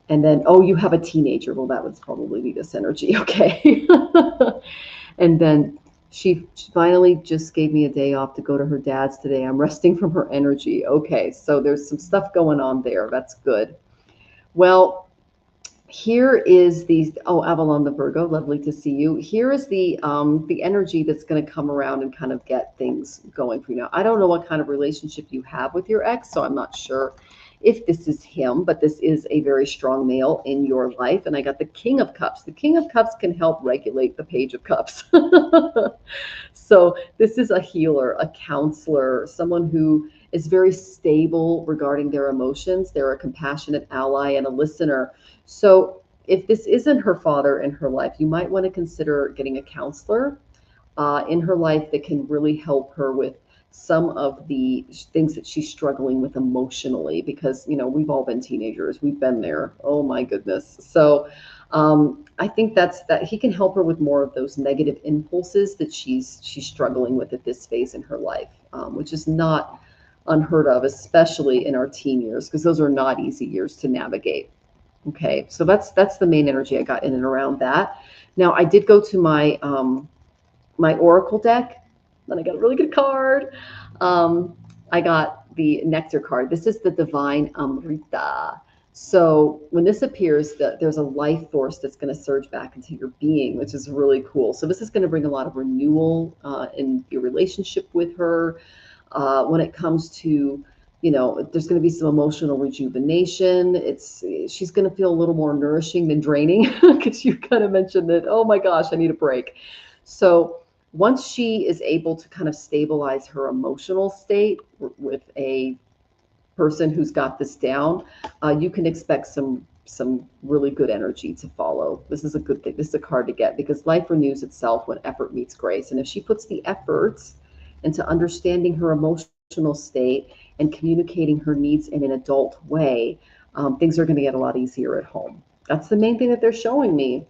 And then, oh, you have a teenager. Well, that would probably be this energy. Okay. And then she finally just gave me a day off to go to her dad's today. I'm resting from her energy. Okay, so there's some stuff going on there. That's good. Well, here is Avalon the Virgo, lovely to see you. Here is the energy that's going to come around and kind of get things going for you. Now, I don't know what kind of relationship you have with your ex, so I'm not sure if this is him, but this is a very strong male in your life. And I got the King of Cups. The King of Cups can help regulate the Page of Cups. So this is a healer, a counselor, someone who is very stable regarding their emotions. They're a compassionate ally and a listener. So if this isn't her father in her life, you might want to consider getting a counselor in her life that can really help her with some of the things that she's struggling with emotionally, because we've all been teenagers, we've been there. Oh my goodness. So I think that he can help her with more of those negative impulses that she's struggling with at this phase in her life, which is not unheard of, especially in our teen years, because those are not easy years to navigate. Okay, so that's the main energy I got in and around that. Now I did go to my oracle deck, then I got a really good card. I got the Nectar card. This is the Divine Amrita. So when this appears, there's a life force that's going to surge back into your being, which is really cool. So this is going to bring a lot of renewal in your relationship with her. When it comes to, there's going to be some emotional rejuvenation. She's going to feel a little more nourishing than draining, because you kind of mentioned that, oh my gosh, I need a break. So once she is able to kind of stabilize her emotional state with a person who's got this down, you can expect some really good energy to follow. This is a good thing. This is a card to get, because life renews itself when effort meets grace. And if she puts the efforts into understanding her emotional state and communicating her needs in an adult way, things are going to get a lot easier at home. That's the main thing that they're showing me.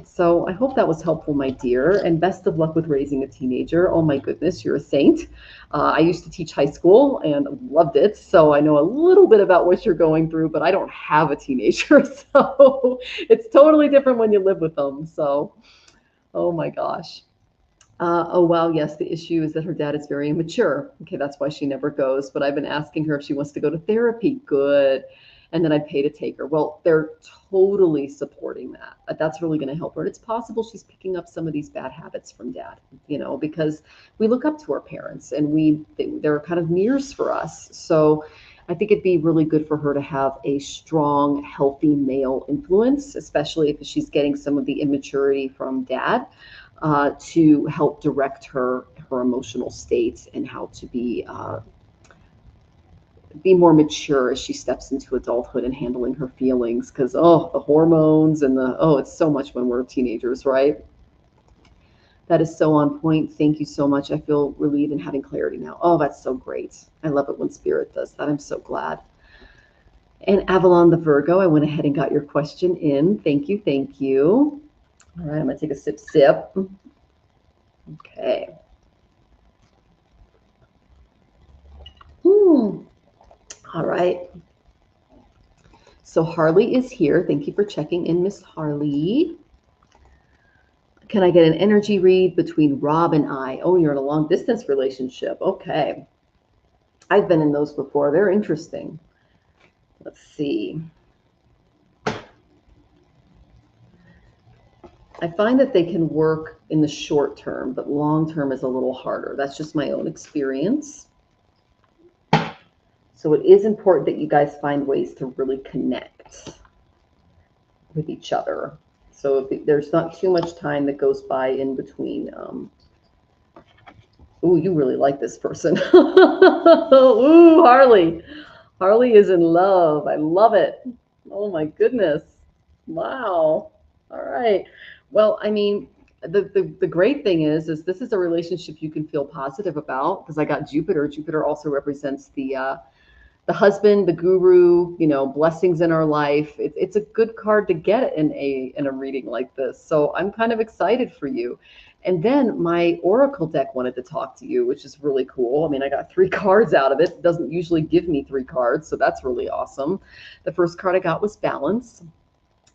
So I hope that was helpful, my dear, and best of luck with raising a teenager. Oh my goodness, you're a saint. I used to teach high school and loved it, so I know a little bit about what you're going through, but I don't have a teenager, so it's totally different when you live with them. So, oh my gosh. Oh, wow, yes, the issue is that her dad is very immature. Okay, that's why she never goes, but I've been asking her if she wants to go to therapy. Good. And then I'd pay to take her. Well, they're totally supporting that. That's really going to help her. And it's possible she's picking up some of these bad habits from dad, because we look up to our parents and they're kind of mirrors for us. So I think it'd be really good for her to have a strong, healthy male influence, especially if she's getting some of the immaturity from dad, to help direct her emotional states and how to be more mature as she steps into adulthood and handling her feelings, because the hormones and it's so much when we're teenagers, right? That is so on point. Thank you so much. I feel relieved and having clarity now. Oh, that's so great. I love it when spirit does that. I'm so glad. And Avalon the Virgo, I went ahead and got your question in. Thank you. Thank you. All right, I'm going to take a sip. Okay. All right. So Harley is here. Thank you for checking in, Miss Harley. Can I get an energy read between Rob and I? Oh, you're in a long distance relationship. Okay. I've been in those before. They're interesting. Let's see. I find that they can work in the short term, but long term is a little harder. That's just my own experience. So it is important that you guys find ways to really connect with each other. So if there's not too much time that goes by in between. Ooh, you really like this person. Ooh, Harley. Harley is in love. I love it. Oh my goodness. Wow. All right. Well, I mean, the great thing is this is a relationship you can feel positive about because I got Jupiter. Jupiter also represents the husband, the guru, blessings in our life. It's a good card to get in a reading like this. So I'm kind of excited for you. And then my Oracle deck wanted to talk to you, which is really cool. I mean, I got 3 cards out of it. It doesn't usually give me 3 cards, so that's really awesome. The first card I got was Balance.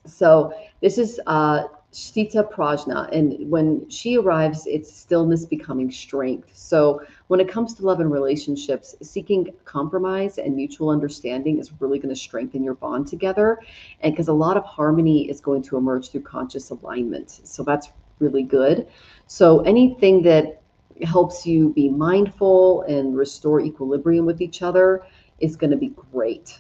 So this is Sthita Prajna, and when she arrives, it's stillness becoming strength. So when it comes to love and relationships, seeking compromise and mutual understanding is really going to strengthen your bond together, and because a lot of harmony is going to emerge through conscious alignment. So that's really good. So anything that helps you be mindful and restore equilibrium with each other is going to be great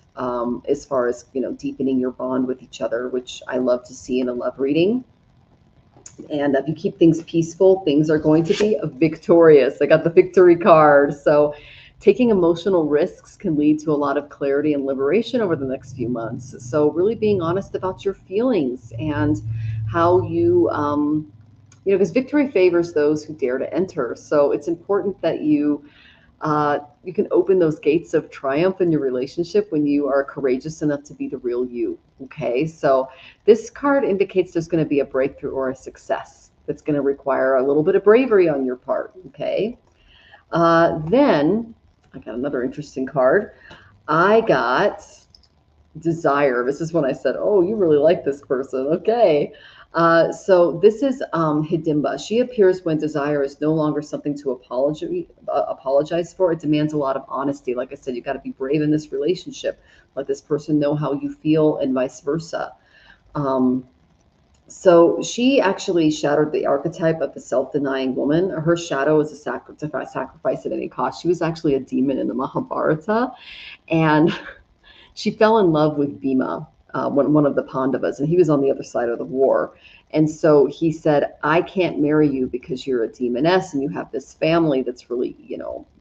as far as deepening your bond with each other, which I love to see in a love reading. And if you keep things peaceful, things are going to be victorious. I got the victory card. So taking emotional risks can lead to a lot of clarity and liberation over the next few months. So really being honest about your feelings and how because victory favors those who dare to enter. So it's important that you can open those gates of triumph in your relationship when you are courageous enough to be the real you. Okay, so this card indicates there's going to be a breakthrough or a success that's going to require a little bit of bravery on your part. Okay, then I got another interesting card. I got Desire. This is when I said, oh, you really like this person. Okay. So this is Hidimba. She appears when desire is no longer something to apologize for. It demands a lot of honesty. Like I said, you got to be brave in this relationship. Let this person know how you feel and vice versa. So she actually shattered the archetype of the self-denying woman. Her shadow is a sacrifice at any cost. She was actually a demon in the Mahabharata. And she fell in love with Bhima, one of the Pandavas, and he was on the other side of the war. And so he said, I can't marry you because you're a demoness and you have this family that's really,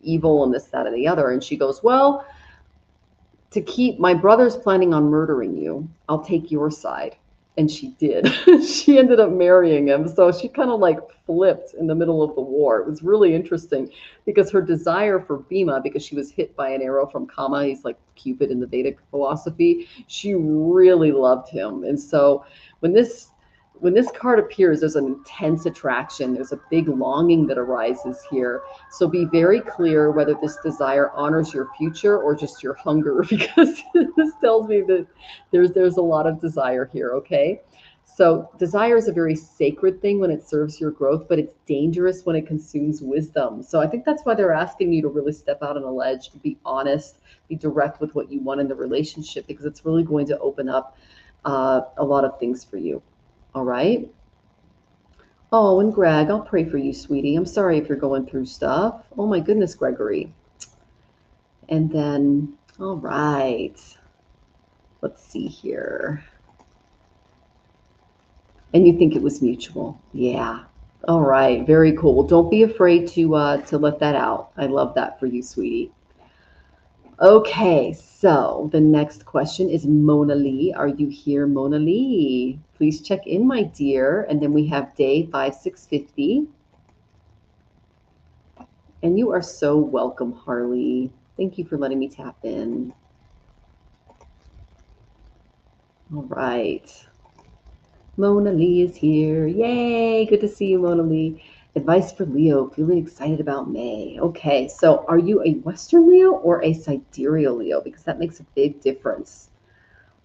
evil and this, that, and the other. And she goes, well, to keep my brother's planning on murdering you, I'll take your side. And she did. She ended up marrying him. So she kind of like flipped in the middle of the war. It was really interesting because her desire for Bhima, because she was hit by an arrow from Kama, he's like Cupid in the Vedic philosophy, she really loved him. And so when this card appears, there's an intense attraction. There's a big longing that arises here. So be very clear whether this desire honors your future or just your hunger, because this tells me that there's a lot of desire here, okay? So desire is a very sacred thing when it serves your growth, but it's dangerous when it consumes wisdom. So I think that's why they're asking you to really step out on a ledge, to be honest, be direct with what you want in the relationship, because it's really going to open up a lot of things for you. All right. Oh, and Greg, I'll pray for you, sweetie. I'm sorry if you're going through stuff. Oh my goodness, Gregory. And then, all right. Let's see here. And you think it was mutual. Yeah. All right. Very cool. Well, don't be afraid to let that out. I love that for you, sweetie. Okay, so the next question is Mona Lee. Are you here, Mona Lee? Please check in, my dear. And then we have day 5650. And you are so welcome, Harley. Thank you for letting me tap in. All right. Mona Lee is here. Yay, good to see you, Mona Lee. Advice for Leo, feeling excited about May. Okay, so are you a Western Leo or a sidereal Leo? Because that makes a big difference.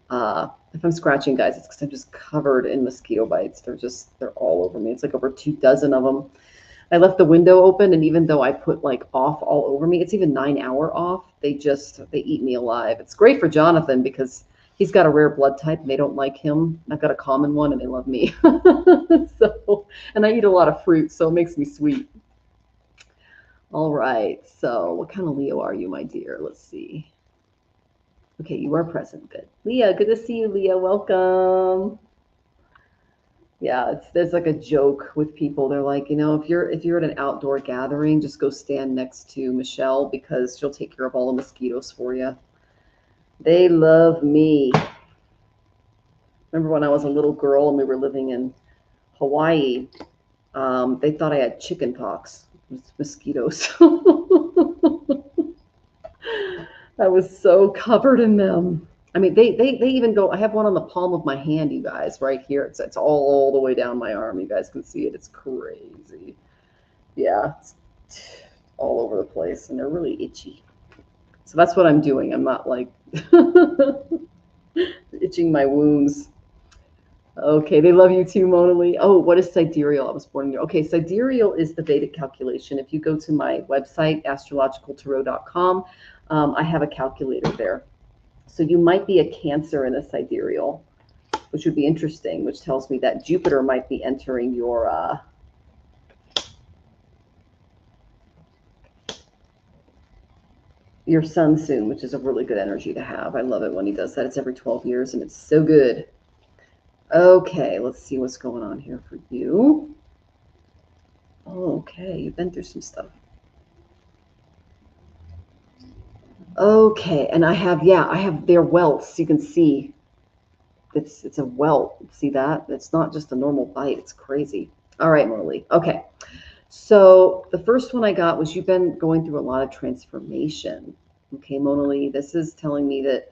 If I'm scratching, guys, it's because I'm just covered in mosquito bites. They're all over me. It's like over 24 of them. I left the window open, and even though I put like off all over me, it's even 9 hour off. They eat me alive. It's great for Jonathan because he's got a rare blood type and they don't like him. I've got a common one and they love me. So, and I eat a lot of fruit, so it makes me sweet. All right. So, what kind of Leo are you, my dear? Let's see. Okay, you are present. Good. Leah, good to see you, Leah. Welcome. Yeah, there's like a joke with people. They're like, if you're at an outdoor gathering, just go stand next to Michelle because she'll take care of all the mosquitoes for you. They love me. Remember when I was a little girl and we were living in Hawaii? They thought I had chicken pox with mosquitoes. I was so covered in them. I mean, they even go. I have one on the palm of my hand, you guys, right here. It's all the way down my arm. You guys can see it. It's crazy. Yeah, it's all over the place, and they're really itchy. So that's what I'm doing. I'm not like itching my wounds. Okay, they love you too, Mona Lee. Oh, what is sidereal? I was born in. Okay, sidereal is the Vedic calculation. If you go to my website, astrologicaltarot.com, I have a calculator there. So you might be a Cancer in a sidereal, which would be interesting, which tells me that Jupiter might be entering your sun soon, which is a really good energy to have. I love it when he does that. It's every 12 years, and it's so good. Okay, let's see what's going on here for you. Okay, you've been through some stuff. Okay, and I have their welts. You can see it's a welt. See that? It's not just a normal bite. It's crazy. All right, Morley. Okay. So the first one I got was you've been going through a lot of transformation. Okay, Mona Lee, this is telling me that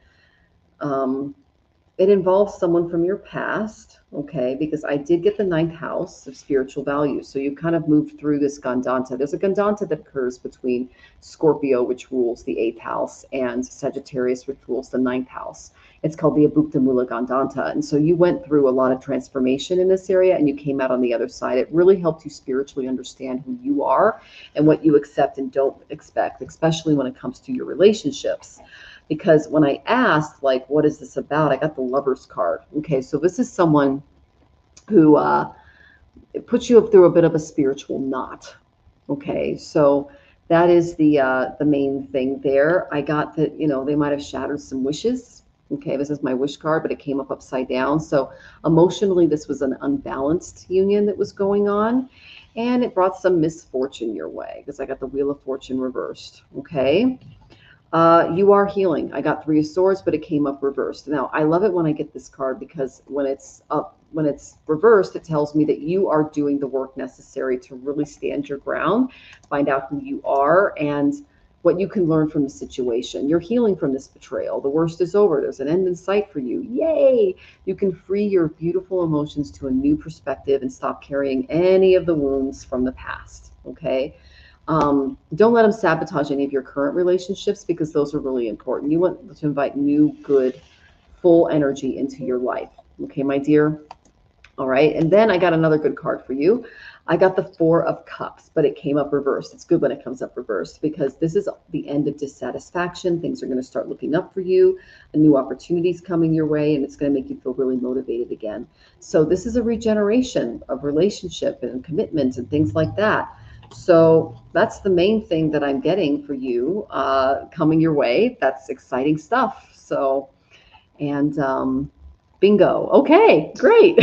it involves someone from your past, okay, because I did get the ninth house of spiritual values. So you kind of moved through this Gandanta. There's a Gandanta that occurs between Scorpio, which rules the eighth house, and Sagittarius, which rules the ninth house. It's called the Abhukta Mula Gandanta. And so you went through a lot of transformation in this area and you came out on the other side. It really helped you spiritually understand who you are and what you accept and don't expect, especially when it comes to your relationships. Because when I asked, like, what is this about? I got the Lover's card. Okay, so this is someone who it puts you through a bit of a spiritual knot. Okay, so that is the main thing there. I got that, they might have shattered some wishes. Okay, this is my wish card, but it came up upside down. So emotionally, this was an unbalanced union that was going on. And it brought some misfortune your way because I got the Wheel of Fortune reversed. Okay. You are healing. I got Three of Swords, but it came up reversed. Now, I love it when I get this card because when it's reversed, it tells me that you are doing the work necessary to really stand your ground, find out who you are, and what you can learn from the situation. You're healing from this betrayal. The worst is over. There's an end in sight for you. Yay! You can free your beautiful emotions to a new perspective and stop carrying any of the wounds from the past. Okay? Don't let them sabotage any of your current relationships because those are really important. You want to invite new, good, full energy into your life. Okay, my dear? All right. And then I got another good card for you. I got the Four of Cups, but it came up reversed. It's good when it comes up reversed because this is the end of dissatisfaction. Things are going to start looking up for you. A new opportunity's coming your way, and it's going to make you feel really motivated again. So this is a regeneration of relationship and commitment and things like that. So that's the main thing that I'm getting for you coming your way. That's exciting stuff. So, and bingo. Okay, great.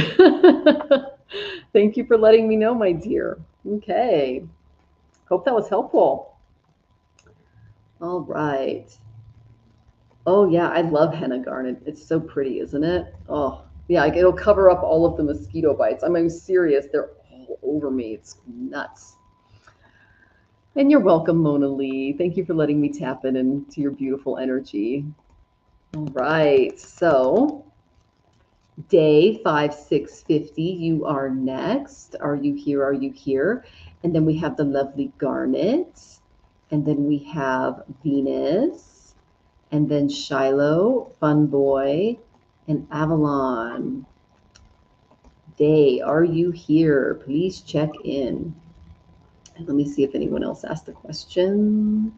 Thank you for letting me know, my dear. Okay. Hope that was helpful. All right. Oh, yeah, I love henna garnet. It's so pretty, isn't it? Oh, yeah, it'll cover up all of the mosquito bites. I'm serious. They're all over me. It's nuts. And you're welcome, Mona Lee. Thank you for letting me tap into your beautiful energy. All right. So, day 5650, you are next. Are you here? Are you here? And then we have the lovely Garnet. And then we have Venus. And then Shiloh, Fun Boy, and Avalon. Day, are you here? Please check in. And let me see if anyone else asked a question.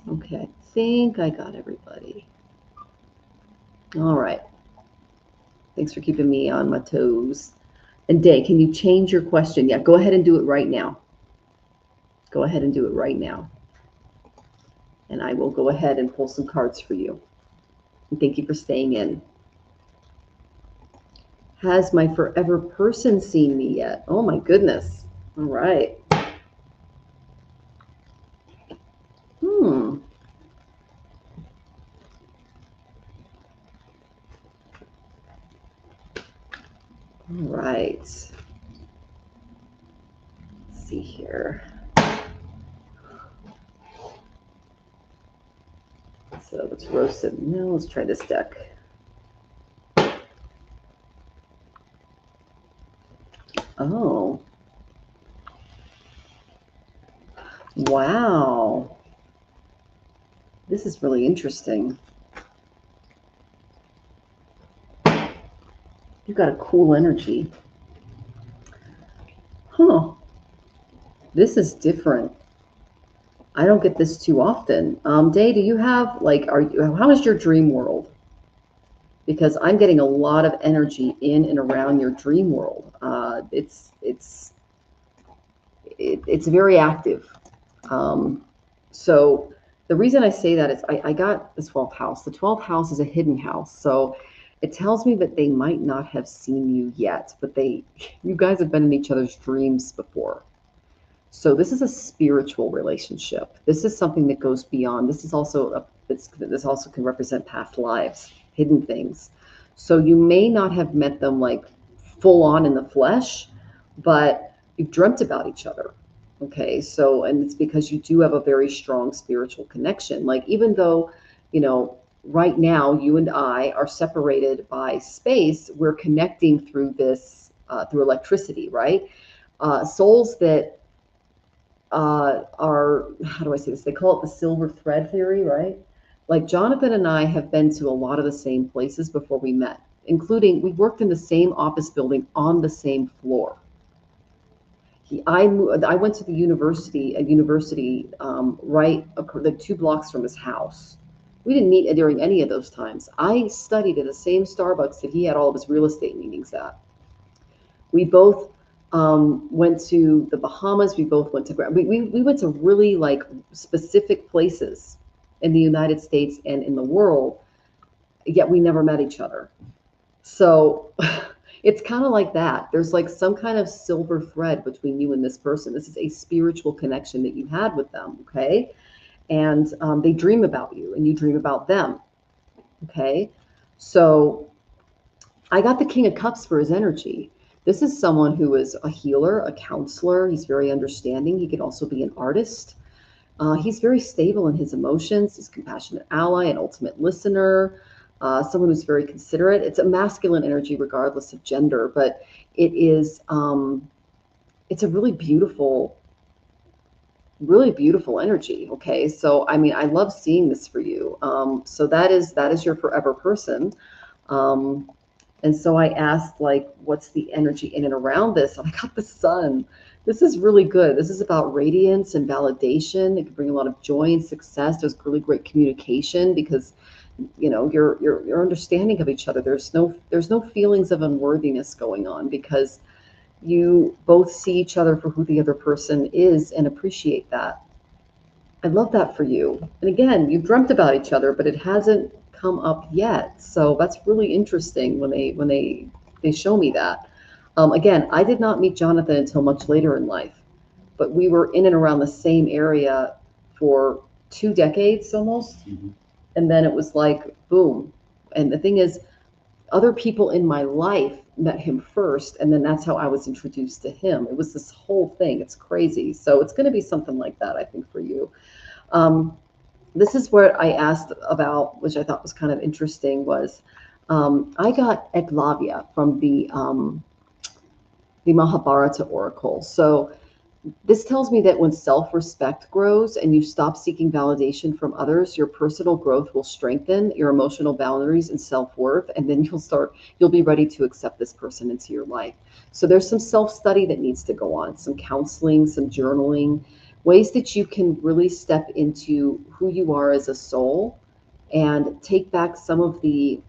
Okay, I think I got everybody. All right. Thanks for keeping me on my toes. And Day, can you change your question? Yeah, go ahead and do it right now. Go ahead and do it right now. And I will go ahead and pull some cards for you. And thank you for staying in. Has my forever person seen me yet? Oh my goodness. All right. All right. Let's see here. So let's roast it. Now let's try this deck. Oh. Wow. This is really interesting. You've got a cool energy. Huh. This is different. I don't get this too often. Day, do you have how is your dream world? Because I'm getting a lot of energy in and around your dream world. It's very active. So the reason I say that is I got the 12th house. The 12th house is a hidden house. So it tells me that they might not have seen you yet, but you guys have been in each other's dreams before. So this is a spiritual relationship. This is something that goes beyond. This also can represent past lives, hidden things. So you may not have met them like full on in the flesh, but you've dreamt about each other. Okay, so and it's because you do have a very strong spiritual connection. Like even though, right now you and I are separated by space, we're connecting through this through electricity, right? Souls that are, how do I say this? They call it the silver thread theory, right? Like Jonathan and I have been to a lot of the same places before we met, including we worked in the same office building on the same floor. I went to a university right the 2 blocks from his house. We didn't meet during any of those times. I studied at the same Starbucks that he had all of his real estate meetings at. We both went to the Bahamas. We both went to we went to really like specific places in the United States and in the world, yet we never met each other. So it's kind of like that. There's like some kind of silver thread between you and this person. This is a spiritual connection that you had with them, okay? And they dream about you and you dream about them, okay? So I got the King of Cups for his energy. This is someone who is a healer, a counselor. He's very understanding. He can also be an artist. He's very stable in his emotions. He's a compassionate ally, an ultimate listener, someone who's very considerate. It's a masculine energy regardless of gender, but it is it's a really beautiful energy. Okay, so I mean, I love seeing this for you. So that is your forever person. And so I asked, like, what's the energy in and around this? And I got the sun. This is really good. This is about radiance and validation. It can bring a lot of joy and success. There's really great communication because, your understanding of each other. There's no feelings of unworthiness going on because you both see each other for who the other person is and appreciate that. I love that for you. And again, you've dreamt about each other, but it hasn't come up yet. So that's really interesting when they show me that. Again, I did not meet Jonathan until much later in life, but we were in and around the same area for 2 decades almost. Mm-hmm. And then it was like, boom. And the thing is, other people in my life met him first, and then that's how I was introduced to him. It was this whole thing. It's crazy. So it's going to be something like that, I think, for you. This is where I asked about, which I thought was kind of interesting, was I got Eklavya from the Mahabharata oracle. So This tells me that when self-respect grows and you stop seeking validation from others, your personal growth will strengthen your emotional boundaries and self-worth, and then you'll be ready to accept this person into your life. So there's some self-study that needs to go on, some counseling, some journaling, ways that you can really step into who you are as a soul and take back some of the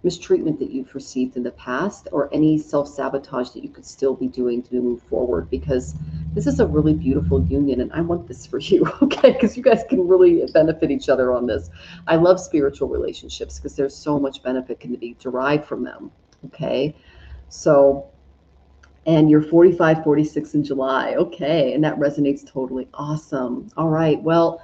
mistreatment that you've received in the past, or any self-sabotage that you could still be doing to move forward, because this is a really beautiful union and I want this for you. Okay, because you guys can really benefit each other on this. I love spiritual relationships because there's so much benefit can be derived from them. Okay, so, and you're 45, 46 in July. Okay, and that resonates totally. Awesome. All right, well,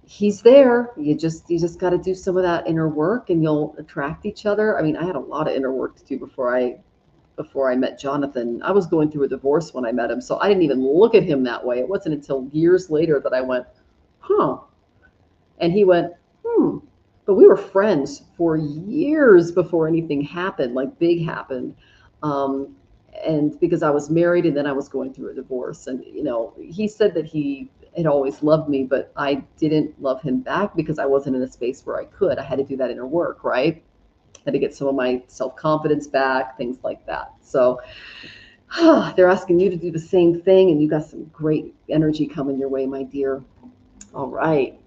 he's there. You just got to do some of that inner work and you'll attract each other. I mean, I had a lot of inner work to do before I met Jonathan. I was going through a divorce when I met him, so I didn't even look at him that way. It wasn't until years later that I went, huh. And he went, hmm. But we were friends for years before anything happened, like big happened. Um, and because I was married and then I was going through a divorce. And, he said that he had always loved me, but I didn't love him back because I wasn't in a space where I could. I had to do that inner work, right? I had to get some of my self-confidence back, things like that. So they're asking you to do the same thing, and you got some great energy coming your way, my dear. All right.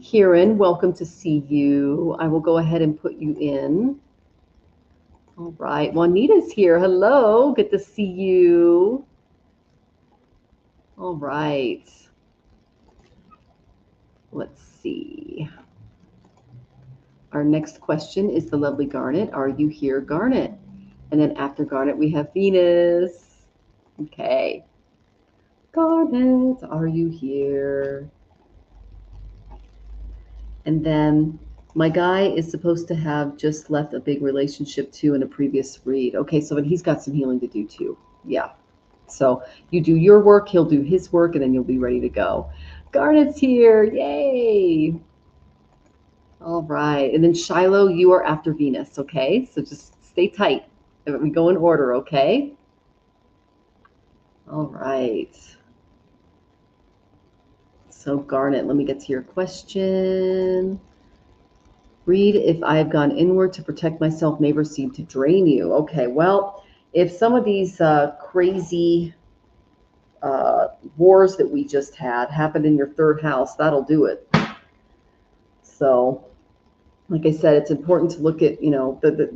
Kieran, welcome to see you. I will go ahead and put you in. All right. Juanita's here. Hello. Good to see you. All right. Let's see. Our next question is the lovely Garnet. Are you here, Garnet? And then after Garnet, we have Venus. Okay. Garnet, are you here? And then my guy is supposed to have just left a big relationship too in a previous read. Okay, so he's got some healing to do too. Yeah. So you do your work, he'll do his work, and then you'll be ready to go. Garnet's here. Yay. All right. And then Shiloh, you are after Venus. Okay. So just stay tight. We go in order. Okay. All right. So Garnet, let me get to your question. Read, if I have gone inward to protect myself, may seem to drain you. Okay, well, if some of these crazy wars that we just had happened in your third house, that'll do it. So, like I said, it's important to look at,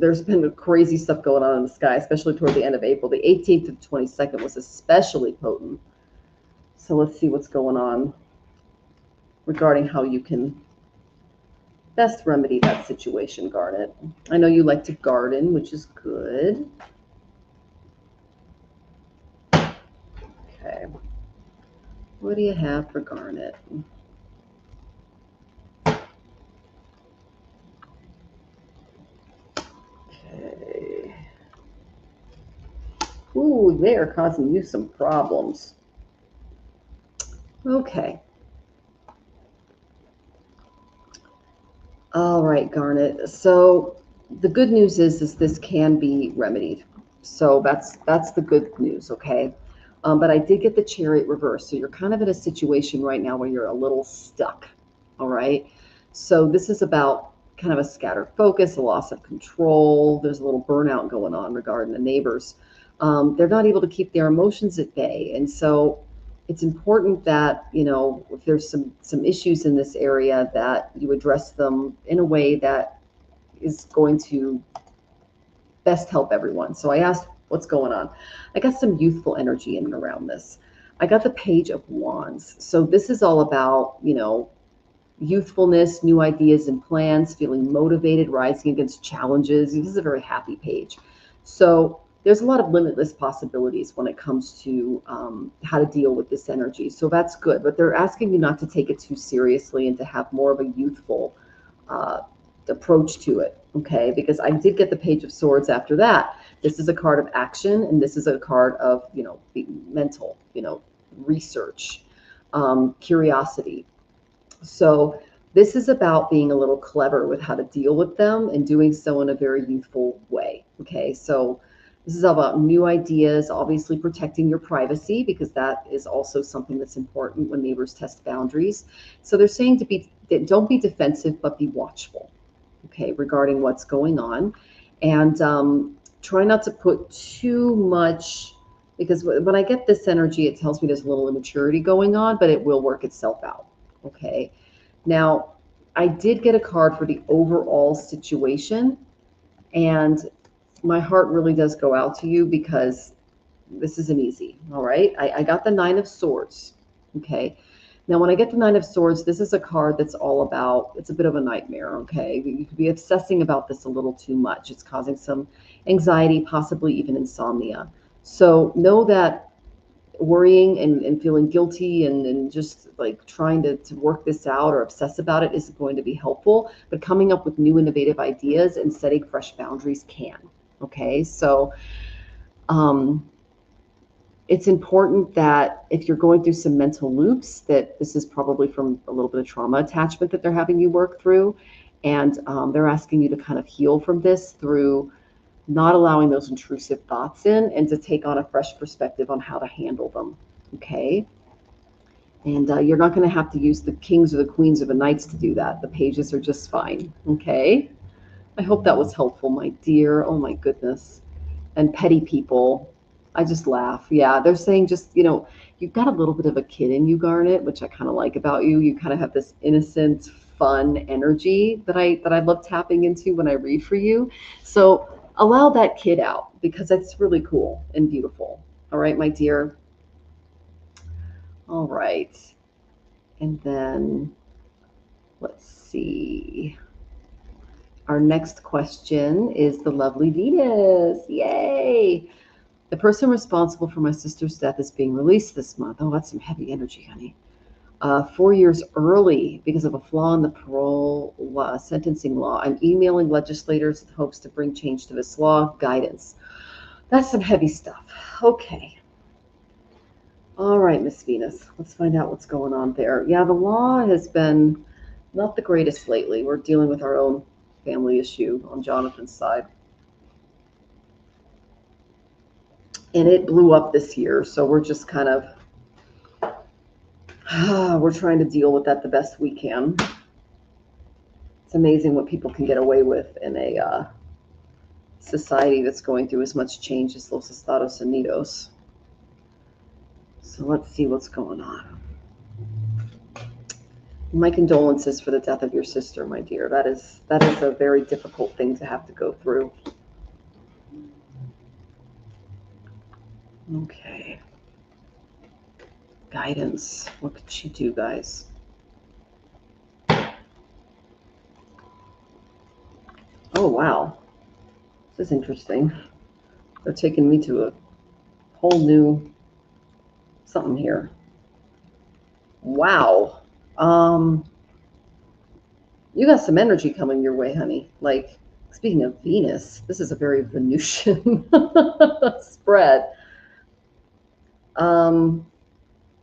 there's been crazy stuff going on in the sky, especially toward the end of April. The 18th to the 22nd was especially potent. So let's see what's going on regarding how you can best remedy that situation, Garnet. I know you like to garden, which is good. Okay. What do you have for Garnet? Okay. Ooh, they are causing you some problems. Okay. All right, Garnet. So the good news is this can be remedied. So that's the good news, okay? But I did get the Chariot reverse. So you're kind of in a situation right now where you're a little stuck, all right? So this is about kind of a scattered focus, a loss of control. There's a little burnout going on regarding the neighbors. They're not able to keep their emotions at bay. And so it's important that, if there's some issues in this area, that you address them in a way that is going to best help everyone. So I asked, what's going on? I got some youthful energy in and around this. I got the Page of Wands. So this is all about, youthfulness, new ideas and plans, feeling motivated, rising against challenges. This is a very happy page. So there's a lot of limitless possibilities when it comes to how to deal with this energy. So that's good. But they're asking you not to take it too seriously and to have more of a youthful approach to it. Okay, because I did get the Page of Swords after that. This is a card of action, and this is a card of, mental, research, curiosity. So this is about being a little clever with how to deal with them and doing so in a very youthful way. Okay, so This is about new ideas, obviously protecting your privacy, because that is also something that's important when neighbors test boundaries. So they're saying don't be defensive, but be watchful, okay, regarding what's going on. And try not to put too much, because when I get this energy, it tells me there's a little immaturity going on, but it will work itself out, okay? Now, I did get a card for the overall situation, and my heart really does go out to you because this isn't easy. All right. I got the Nine of Swords. Okay. Now, when I get the Nine of Swords, this is a card that's all about, it's a bit of a nightmare. Okay. You could be obsessing about this a little too much. It's causing some anxiety, possibly even insomnia. So know that worrying and feeling guilty and just like trying to work this out or obsess about it isn't going to be helpful, but coming up with new innovative ideas and setting fresh boundaries can. Okay, so it's important that if you're going through some mental loops, that this is probably from a little bit of trauma attachment that they're having you work through, and they're asking you to kind of heal from this through not allowing those intrusive thoughts in and to take on a fresh perspective on how to handle them. Okay. And you're not going to have to use the kings or the queens or the knights to do that. The pages are just fine. Okay. I hope that was helpful, my dear. Oh my goodness. And petty people, I just laugh. Yeah. They're saying just, you've got a little bit of a kid in you, Garnet, which I kind of like about you. You kind of have this innocent, fun energy that I love tapping into when I read for you. So allow that kid out because that's really cool and beautiful. All right, my dear. All right. And then let's see. Our next question is the lovely Venus. Yay! The person responsible for my sister's death is being released this month. Oh, that's some heavy energy, honey. 4 years early because of a flaw in the parole sentencing law. I'm emailing legislators in hopes to bring change to this law. Guidance. That's some heavy stuff. Okay. All right, Miss Venus. Let's find out what's going on there. Yeah, the law has been not the greatest lately. We're dealing with our own family issue on Jonathan's side. And it blew up this year, so we're just kind of we're trying to deal with that the best we can. It's amazing what people can get away with in a society that's going through as much change as Los Estados Unidos. So let's see what's going on. My condolences for the death of your sister, my dear. That is a very difficult thing to have to go through. Okay. Guidance. What could she do, guys? Oh, wow. This is interesting. They're taking me to a whole new something here. Wow. You got some energy coming your way, honey. Like, speaking of Venus, this is a very Venusian spread.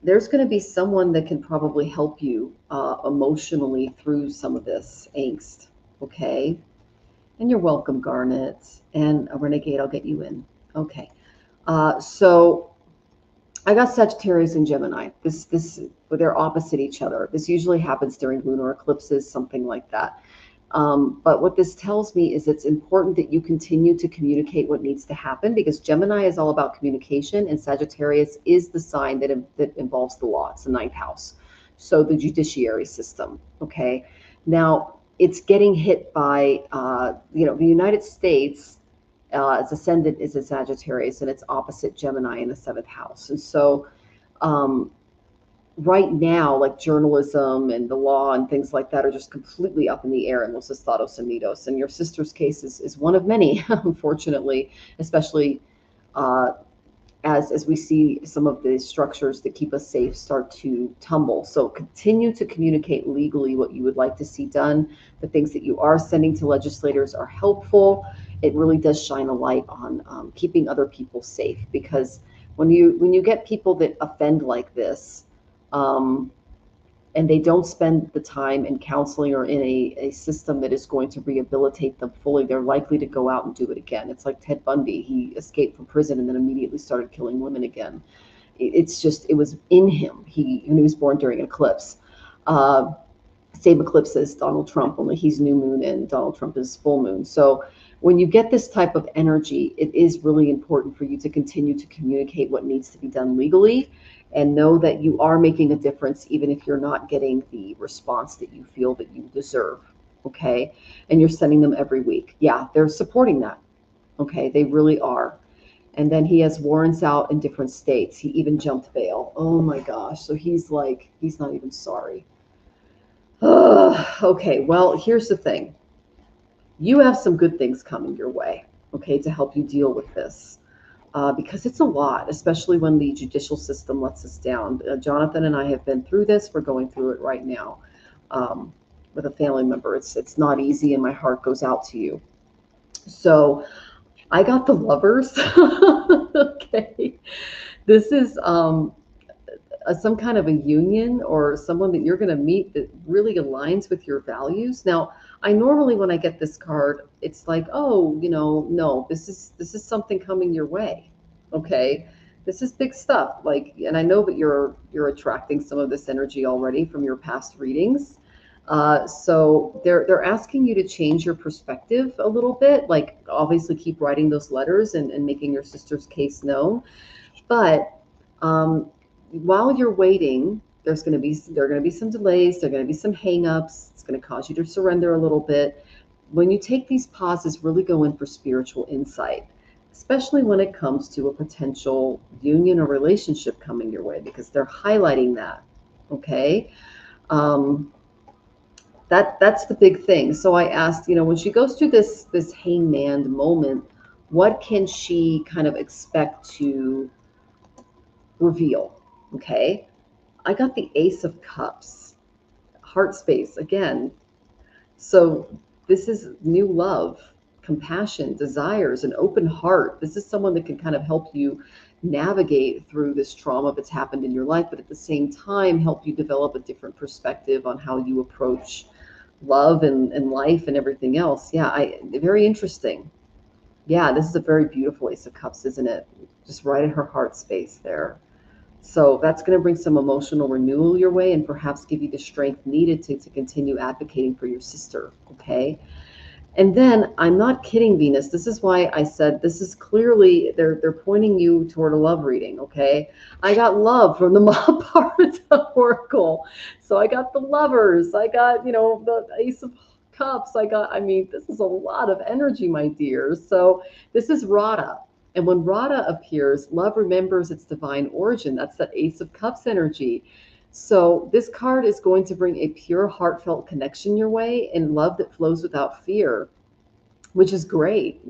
There's going to be someone that can probably help you emotionally through some of this angst, okay? And you're welcome, Garnet. And a renegade, I'll get you in. Okay. So I got Sagittarius and Gemini. They're opposite each other. This usually happens during lunar eclipses, something like that. But what this tells me is it's important that you continue to communicate what needs to happen, because Gemini is all about communication and Sagittarius is the sign that involves the law. It's the ninth house. So the judiciary system. Okay. Now it's getting hit by, the United States, its ascendant is a Sagittarius and it's opposite Gemini in the seventh house. And so, right now, like journalism and the law and things like that are just completely up in the air in Los Estados Unidos. And your sister's case is one of many, unfortunately, especially as we see some of the structures that keep us safe start to tumble. So continue to communicate legally what you would like to see done. The things that you are sending to legislators are helpful. It really does shine a light on keeping other people safe, because when you get people that offend like this, and they don't spend the time in counseling or in a system that is going to rehabilitate them fully, they're likely to go out and do it again. It's like Ted Bundy. He escaped from prison and then immediately started killing women again. It's just, it was in him. He was born during an eclipse. Same eclipse as Donald Trump, only he's new moon and Donald Trump is full moon. So when you get this type of energy, it is really important for you to continue to communicate what needs to be done legally and know that you are making a difference, even if you're not getting the response that you feel that you deserve. Okay. And you're sending them every week. Yeah, they're supporting that. Okay. They really are. And then he has warrants out in different states. He even jumped bail. Oh my gosh. So he's like, he's not even sorry. Okay, well, here's the thing. You have some good things coming your way, okay, to help you deal with this. Because it's a lot, especially when the judicial system lets us down. Jonathan and I have been through this. We're going through it right now with a family member. It's not easy, and my heart goes out to you. So I got the Lovers. Okay. This is some kind of a union or someone that you're going to meet that really aligns with your values. Now, I normally, when I get this card, it's like, oh, no, this is something coming your way. Okay. This is big stuff. Like, and I know that you're attracting some of this energy already from your past readings. So they're asking you to change your perspective a little bit, like obviously keep writing those letters and making your sister's case known. But while you're waiting, there are going to be some delays, there are going to be some hangups. It's going to cause you to surrender a little bit. When you take these pauses, really go in for spiritual insight, especially when it comes to a potential union or relationship coming your way, because they're highlighting that. Okay. That's the big thing. So I asked, when she goes through this hangman moment, what can she kind of expect to reveal? Okay. I got the Ace of Cups, heart space again. So this is new love, compassion, desires, an open heart. This is someone that can kind of help you navigate through this trauma that's happened in your life, but at the same time help you develop a different perspective on how you approach love and life and everything else. Yeah, very interesting. Yeah, this is a very beautiful Ace of Cups, isn't it? Just right in her heart space there. So that's going to bring some emotional renewal your way and perhaps give you the strength needed to continue advocating for your sister. Okay. And then I'm not kidding, Venus. This is why I said this is clearly they're pointing you toward a love reading. Okay. I got love from the Mahabharata Oracle. So I got the Lovers. I got, the Ace of Cups. I mean, this is a lot of energy, my dear. So this is Radha. And when Radha appears, love remembers its divine origin. That's that Ace of Cups energy. So this card is going to bring a pure, heartfelt connection your way and love that flows without fear, which is great.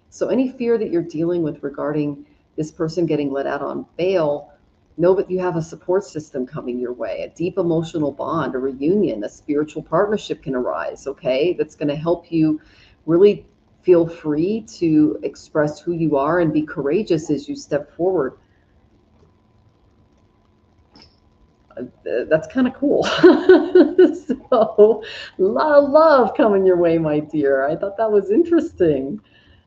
So any fear that you're dealing with regarding this person getting let out on bail, know that you have a support system coming your way, a deep emotional bond, a reunion, a spiritual partnership can arise, okay? That's going to help you really feel free to express who you are and be courageous as you step forward. That's kind of cool. So, a lot of love coming your way, my dear. I thought that was interesting.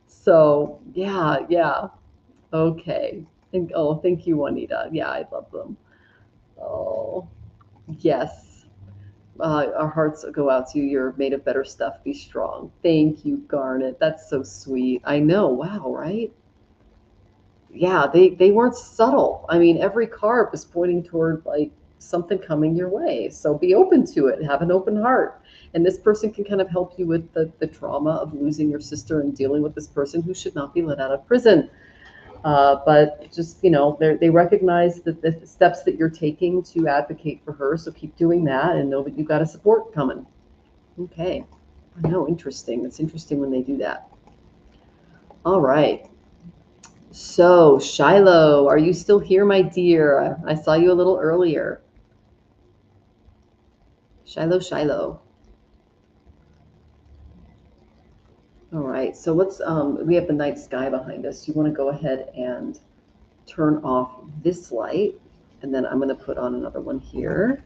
So, yeah. Okay. And, oh, thank you, Juanita. Yeah, I love them. Oh, yes. Our hearts go out to you. You're made of better stuff. Be strong. Thank you, Garnet. That's so sweet. I know. Wow, right? Yeah, they weren't subtle. I mean, every card was pointing toward like something coming your way. So be open to it. Have an open heart. And this person can kind of help you with the trauma of losing your sister and dealing with this person who should not be let out of prison. But just, they recognize that the steps that you're taking to advocate for her. So keep doing that and know that you've got a support coming. Okay. I know, interesting. It's interesting when they do that. All right. So, Shiloh, are you still here, my dear? I saw you a little earlier. Shiloh. All right, so let's, we have the night sky behind us. You want to go ahead and turn off this light, and then I'm going to put on another one here.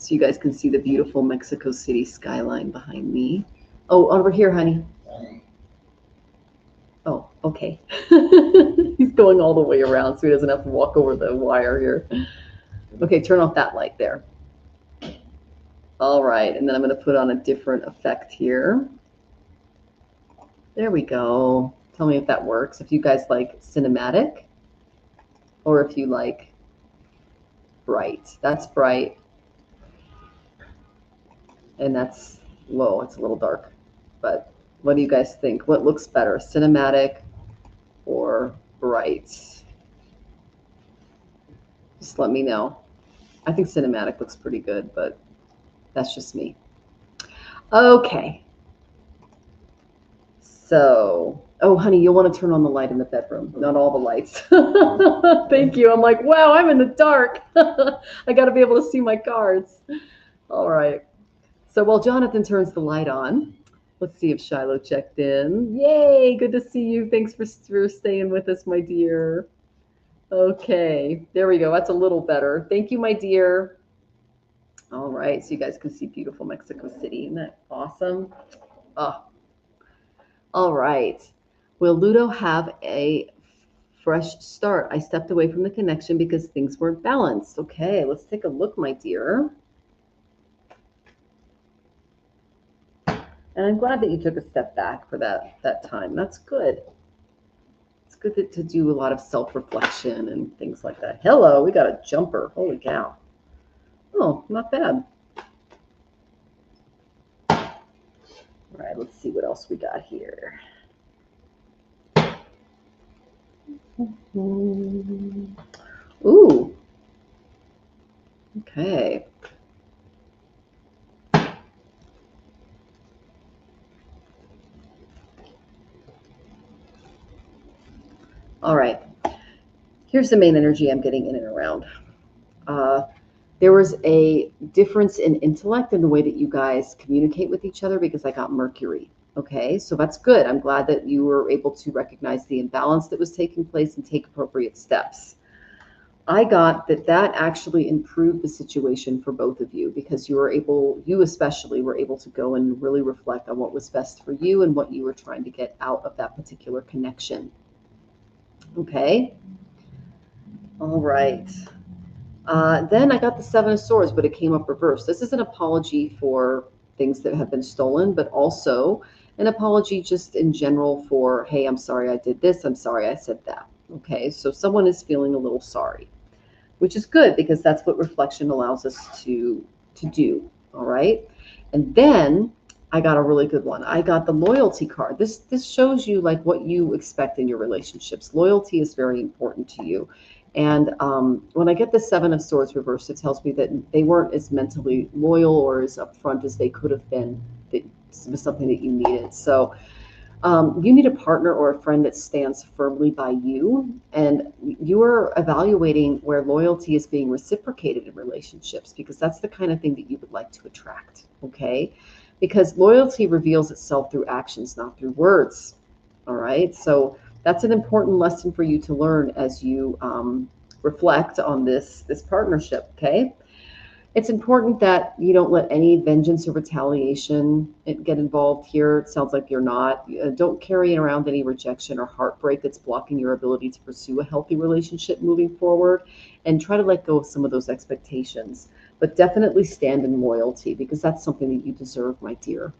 so you guys can see the beautiful Mexico City skyline behind me. Oh, over here, honey. Oh, okay. He's going all the way around so he doesn't have to walk over the wire here. Okay, turn off that light there. All right, and then I'm going to put on a different effect here. There we go. Tell me if that works. If you guys like cinematic or if you like bright. That's bright. And that's low. It's a little dark. But what do you guys think? What looks better, cinematic or bright? Just let me know. I think cinematic looks pretty good, but that's just me. Okay. So, oh, honey, you'll want to turn on the light in the bedroom, not all the lights. Thank you. I'm like, wow, I'm in the dark. I got to be able to see my cards. All right. So while Jonathan turns the light on, let's see if Shiloh checked in. Yay, good to see you. Thanks for staying with us, my dear. Okay, there we go. That's a little better. Thank you, my dear. All right, so you guys can see beautiful Mexico City. Isn't that awesome? Oh. All right. Will Ludo have a fresh start? I stepped away from the connection because things weren't balanced. Okay, let's take a look, my dear. And I'm glad that you took a step back for that time. That's good. It's good to do a lot of self-reflection and things like that. Hello, we got a jumper. Holy cow. Oh, not bad. All right, let's see what else we got here. Ooh. Okay. All right. Here's the main energy I'm getting in and around. There was a difference in intellect in the way that you guys communicate with each other because I got Mercury. Okay, so that's good. I'm glad that you were able to recognize the imbalance that was taking place and take appropriate steps. I got that actually improved the situation for both of you because you especially were able to go and really reflect on what was best for you and what you were trying to get out of that particular connection. Okay. All right. Then I got the Seven of Swords, but it came up reversed. This is an apology for things that have been stolen, but also an apology just in general for, hey, I'm sorry I did this. I'm sorry I said that. Okay, so someone is feeling a little sorry, which is good because that's what reflection allows us to do. All right. And then I got a really good one. I got the loyalty card. This shows you like what you expect in your relationships. Loyalty is very important to you. And when I get the Seven of Swords reversed, it tells me that they weren't as mentally loyal or as upfront as they could have been. That was something that you needed. So you need a partner or a friend that stands firmly by you, and you are evaluating where loyalty is being reciprocated in relationships because that's the kind of thing that you would like to attract. Okay, because loyalty reveals itself through actions, not through words. All right, so that's an important lesson for you to learn as you reflect on this partnership. Okay, it's important that you don't let any vengeance or retaliation get involved here. It sounds like you're not. Don't carry around any rejection or heartbreak that's blocking your ability to pursue a healthy relationship moving forward, and try to let go of some of those expectations. But definitely stand in loyalty because that's something that you deserve, my dear.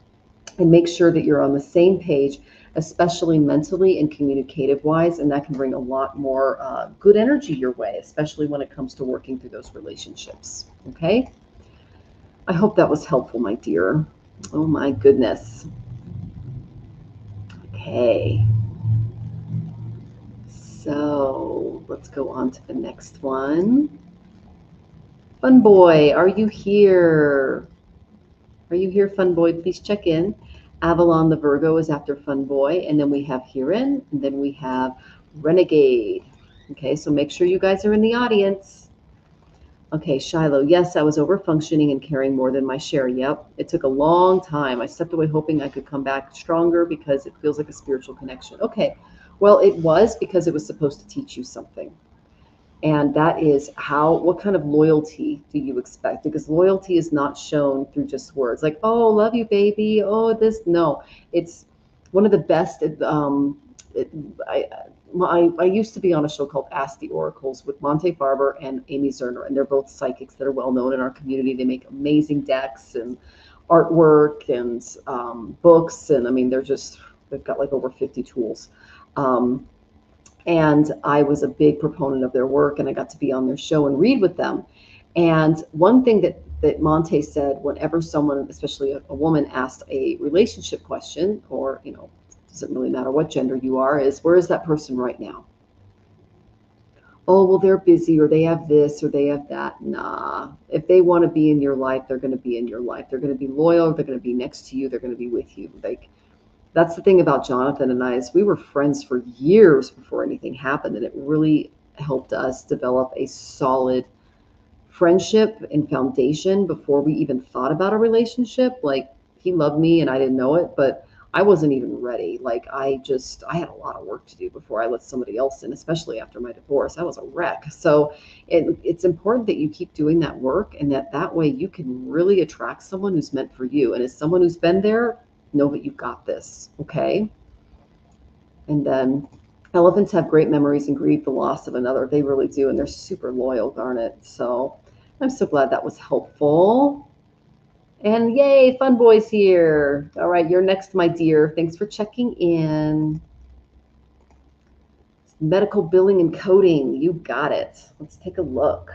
And make sure that you're on the same page, especially mentally and communicative wise, and that can bring a lot more good energy your way, especially when it comes to working through those relationships. Okay, I hope that was helpful, my dear. Oh my goodness. Okay, so let's go on to the next one. Fun boy, are you here? Are you here, Fun Boy? Please check in. Avalon the Virgo is after Fun Boy, and then we have Huron, and then we have Renegade. Okay, so make sure you guys are in the audience. Okay, Shiloh, yes, I was over-functioning and carrying more than my share. Yep, it took a long time. I stepped away hoping I could come back stronger because it feels like a spiritual connection. Okay, well, it was because it was supposed to teach you something. And that is what kind of loyalty do you expect? Because loyalty is not shown through just words like, oh, love you, baby. Oh, this. No, it's one of the best. It, I, I used to be on a show called Ask the Oracles with Monte Barber and Amy Zerner, and they're both psychics that are well known in our community. They make amazing decks and artwork and books. And I mean, they've got like over 50 tools. Um, and I was a big proponent of their work, and I got to be on their show and read with them. And one thing that Monte said whenever someone, especially a woman, asked a relationship question, or, doesn't really matter what gender you are, is where is that person right now? Oh, well, they're busy, or they have this, or they have that. Nah, if they want to be in your life, they're going to be in your life. They're going to be loyal. They're going to be next to you. They're going to be with you. Like, that's the thing about Jonathan and I, is we were friends for years before anything happened, and it really helped us develop a solid friendship and foundation before we even thought about a relationship. Like, he loved me and I didn't know it, but I wasn't even ready. Like, I had a lot of work to do before I let somebody else in, especially after my divorce. I was a wreck. So it's important that you keep doing that work, and that way you can really attract someone who's meant for you. And as someone who's been there, know that you've got this, okay? And then elephants have great memories and grieve the loss of another. They really do, and they're super loyal, darn it. So I'm so glad that was helpful. And yay, Fun Boy's here. All right, you're next, my dear. Thanks for checking in. Medical billing and coding, you got it. Let's take a look.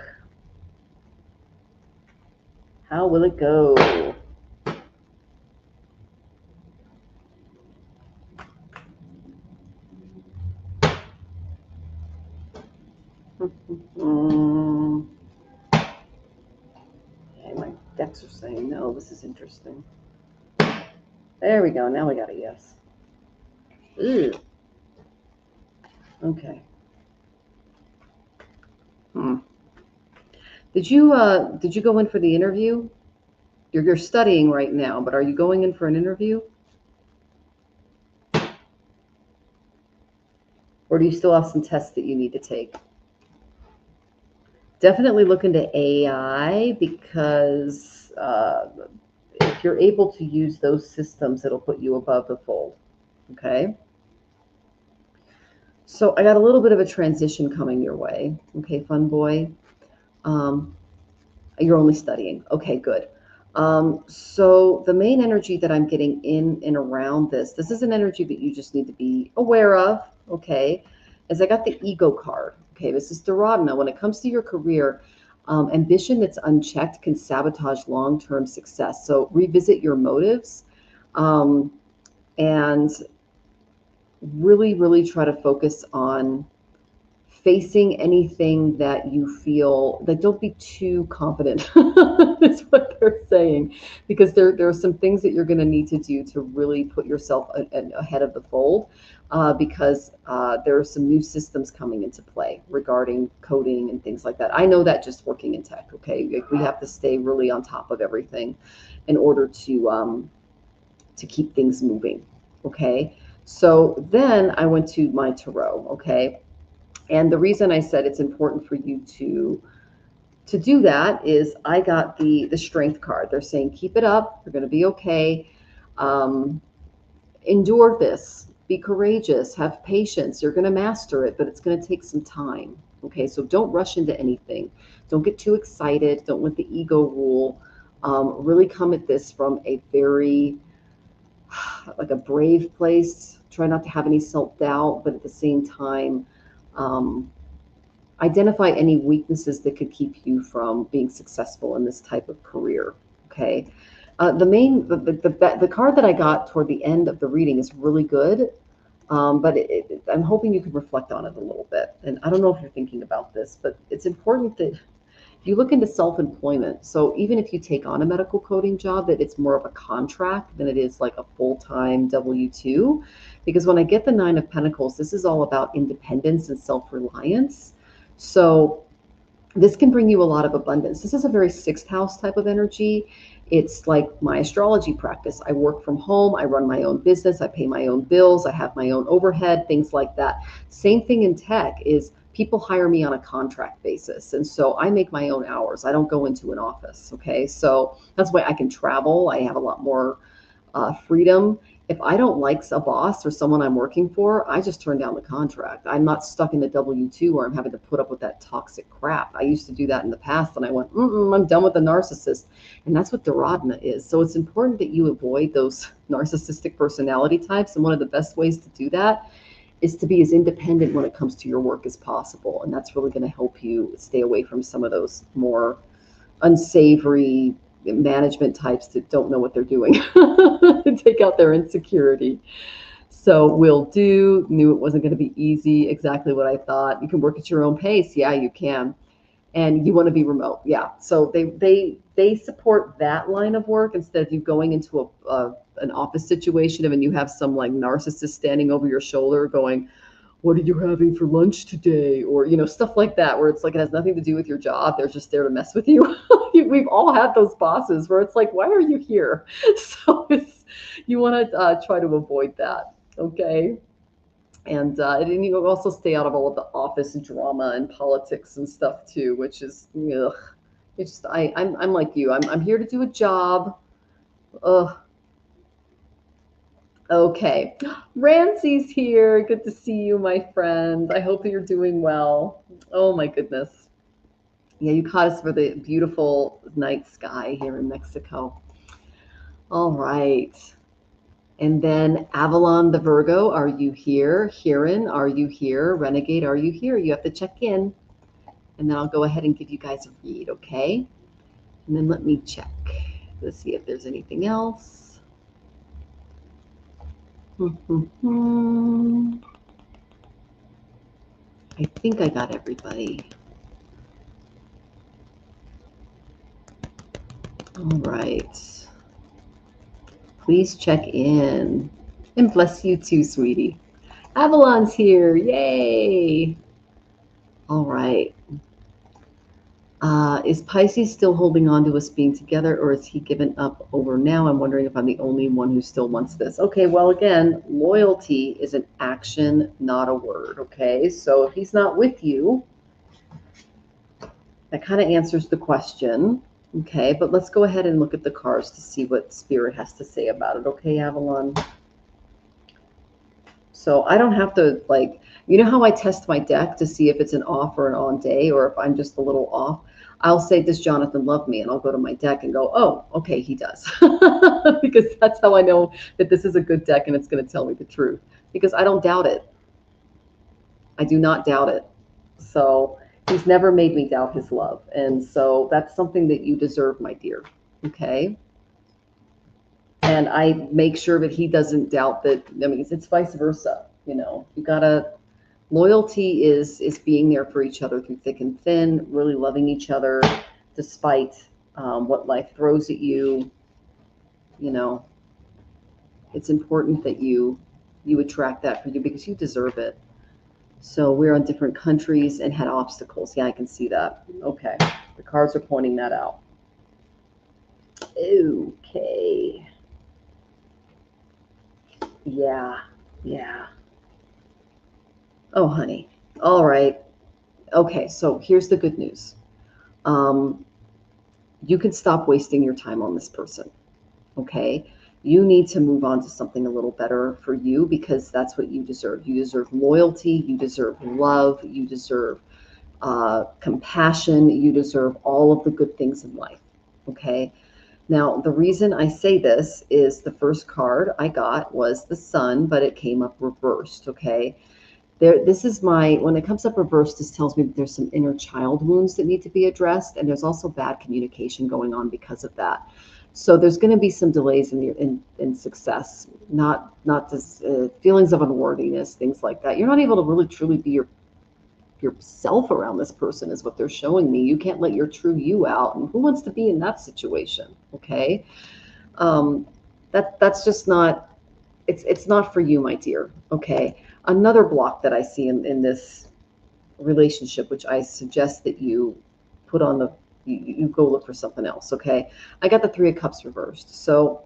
How will it go? Okay, my decks are saying no. This is interesting. There we go. Now we got a yes. Ooh. Okay. Did you go in for the interview? You're studying right now, but are you going in for an interview? Or do you still have some tests that you need to take? Definitely look into AI, because if you're able to use those systems, it'll put you above the fold. Okay. So I got a little bit of a transition coming your way. Okay, Fun Boy. You're only studying. Okay, good. So the main energy that I'm getting in and around this is an energy that you just need to be aware of, okay, is I got the ego card. Okay, this is Doradna. When it comes to your career, ambition that's unchecked can sabotage long-term success. So revisit your motives, and really, really try to focus on facing anything that you feel. That don't be too confident is what they're saying, because there are some things that you're going to need to do to really put yourself ahead of the fold, because there are some new systems coming into play regarding coding and things like that. I know that just working in tech. Okay, like, we have to stay really on top of everything in order to keep things moving. Okay, so then I went to my tarot. Okay. And the reason I said it's important for you to do that is I got the strength card. They're saying, keep it up. You're going to be okay. Endure this. Be courageous. Have patience. You're going to master it, but it's going to take some time. Okay, so don't rush into anything. Don't get too excited. Don't let the ego rule. Really come at this from a very, like, a brave place. Try not to have any self-doubt, but at the same time, identify any weaknesses that could keep you from being successful in this type of career. Okay. The card that I got toward the end of the reading is really good, but I'm hoping you can reflect on it a little bit. And I don't know if you're thinking about this, but it's important that you look into self-employment. So even if you take on a medical coding job, that it's more of a contract than it is like a full-time W-2. Because when I get the Nine of Pentacles, this is all about independence and self-reliance. So this can bring you a lot of abundance. This is a very sixth house type of energy. It's like my astrology practice. I work from home. I run my own business. I pay my own bills. I have my own overhead, things like that. Same thing in tech is people hire me on a contract basis. And so I make my own hours. I don't go into an office. Okay. So that's why I can travel. I have a lot more freedom. If I don't like a boss or someone I'm working for, I just turn down the contract. I'm not stuck in the W-2 where I'm having to put up with that toxic crap. I used to do that in the past, and I went, I'm done with the narcissist. And that's what Duradna is. So it's important that you avoid those narcissistic personality types. And one of the best ways to do that is to be as independent when it comes to your work as possible. And that's really going to help you stay away from some of those more unsavory management types that don't know what they're doing to take out their insecurity. So will do, knew it wasn't going to be easy, exactly what I thought. You can work at your own pace. Yeah, you can. And you want to be remote. Yeah. So they support that line of work instead of you going into an office situation and you have some like narcissist standing over your shoulder going, what are you having for lunch today? Or, stuff like that, where it's like, it has nothing to do with your job. They're just there to mess with you. We've all had those bosses where it's like, why are you here? So you want to try to avoid that. Okay. And you also stay out of all of the office drama and politics and stuff too, which is, ugh. It's just, I'm like you. I'm here to do a job. Ugh. Okay. Ramsey's here. Good to see you, my friend. I hope that you're doing well. Oh my goodness. Yeah, you caught us for the beautiful night sky here in Mexico. All right. And then Avalon the Virgo, are you here? Hiran, are you here? Renegade, are you here? You have to check in. And then I'll go ahead and give you guys a read, okay? And then let me check to see if there's anything else. I think I got everybody. All right. Please check in. And bless you too, sweetie. Avalon's here. Yay. All right. Is Pisces still holding on to us being together, or is he given up over now? I'm wondering if I'm the only one who still wants this. Okay, well, again, loyalty is an action, not a word, okay? So if he's not with you, that kind of answers the question, okay? But let's go ahead and look at the cards to see what Spirit has to say about it, okay, Avalon? So I don't have to, like, you know how I test my deck to see if it's an off or an on day, or if I'm just a little off? I'll say, does Jonathan love me? And I'll go to my deck and go, oh, okay, he does. Because that's how I know that this is a good deck and it's going to tell me the truth. Because I don't doubt it. I do not doubt it. So he's never made me doubt his love. And so that's something that you deserve, my dear. Okay? And I make sure that he doesn't doubt that. I mean, it's vice versa. You gotta, loyalty is being there for each other through thick and thin, really loving each other despite what life throws at you. It's important that you attract that for you because you deserve it. So we're on different countries and had obstacles. Yeah, I can see that. Okay. The cards are pointing that out. Okay. Yeah. Oh, honey. All right. Okay, so here's the good news. You can stop wasting your time on this person, okay? You need to move on to something a little better for you because that's what you deserve. You deserve loyalty. You deserve love. You deserve compassion. You deserve all of the good things in life, okay? Now, the reason I say this is the first card I got was the Sun, but it came up reversed, okay? This is when it comes up reversed, this tells me that there's some inner child wounds that need to be addressed, and there's also bad communication going on because of that. So there's going to be some delays in success, not this feelings of unworthiness, things like that. You're not able to really truly be yourself around this person is what they're showing me. You can't let your true you out, and who wants to be in that situation? Okay, that's just not. It's not for you, my dear. Okay. Another block that I see in this relationship, which I suggest that you put on you go look for something else, okay? I got the Three of Cups reversed. So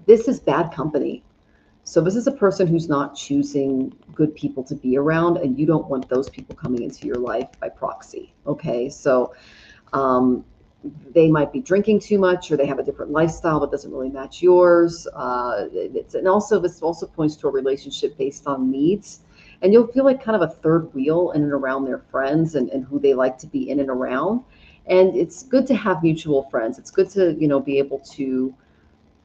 this is bad company. So this is a person who's not choosing good people to be around, and you don't want those people coming into your life by proxy. Okay, so they might be drinking too much, or they have a different lifestyle that doesn't really match yours. And also this also points to a relationship based on needs. And you'll feel like kind of a third wheel in and around their friends and who they like to be in and around. And it's good to have mutual friends. It's good to, be able to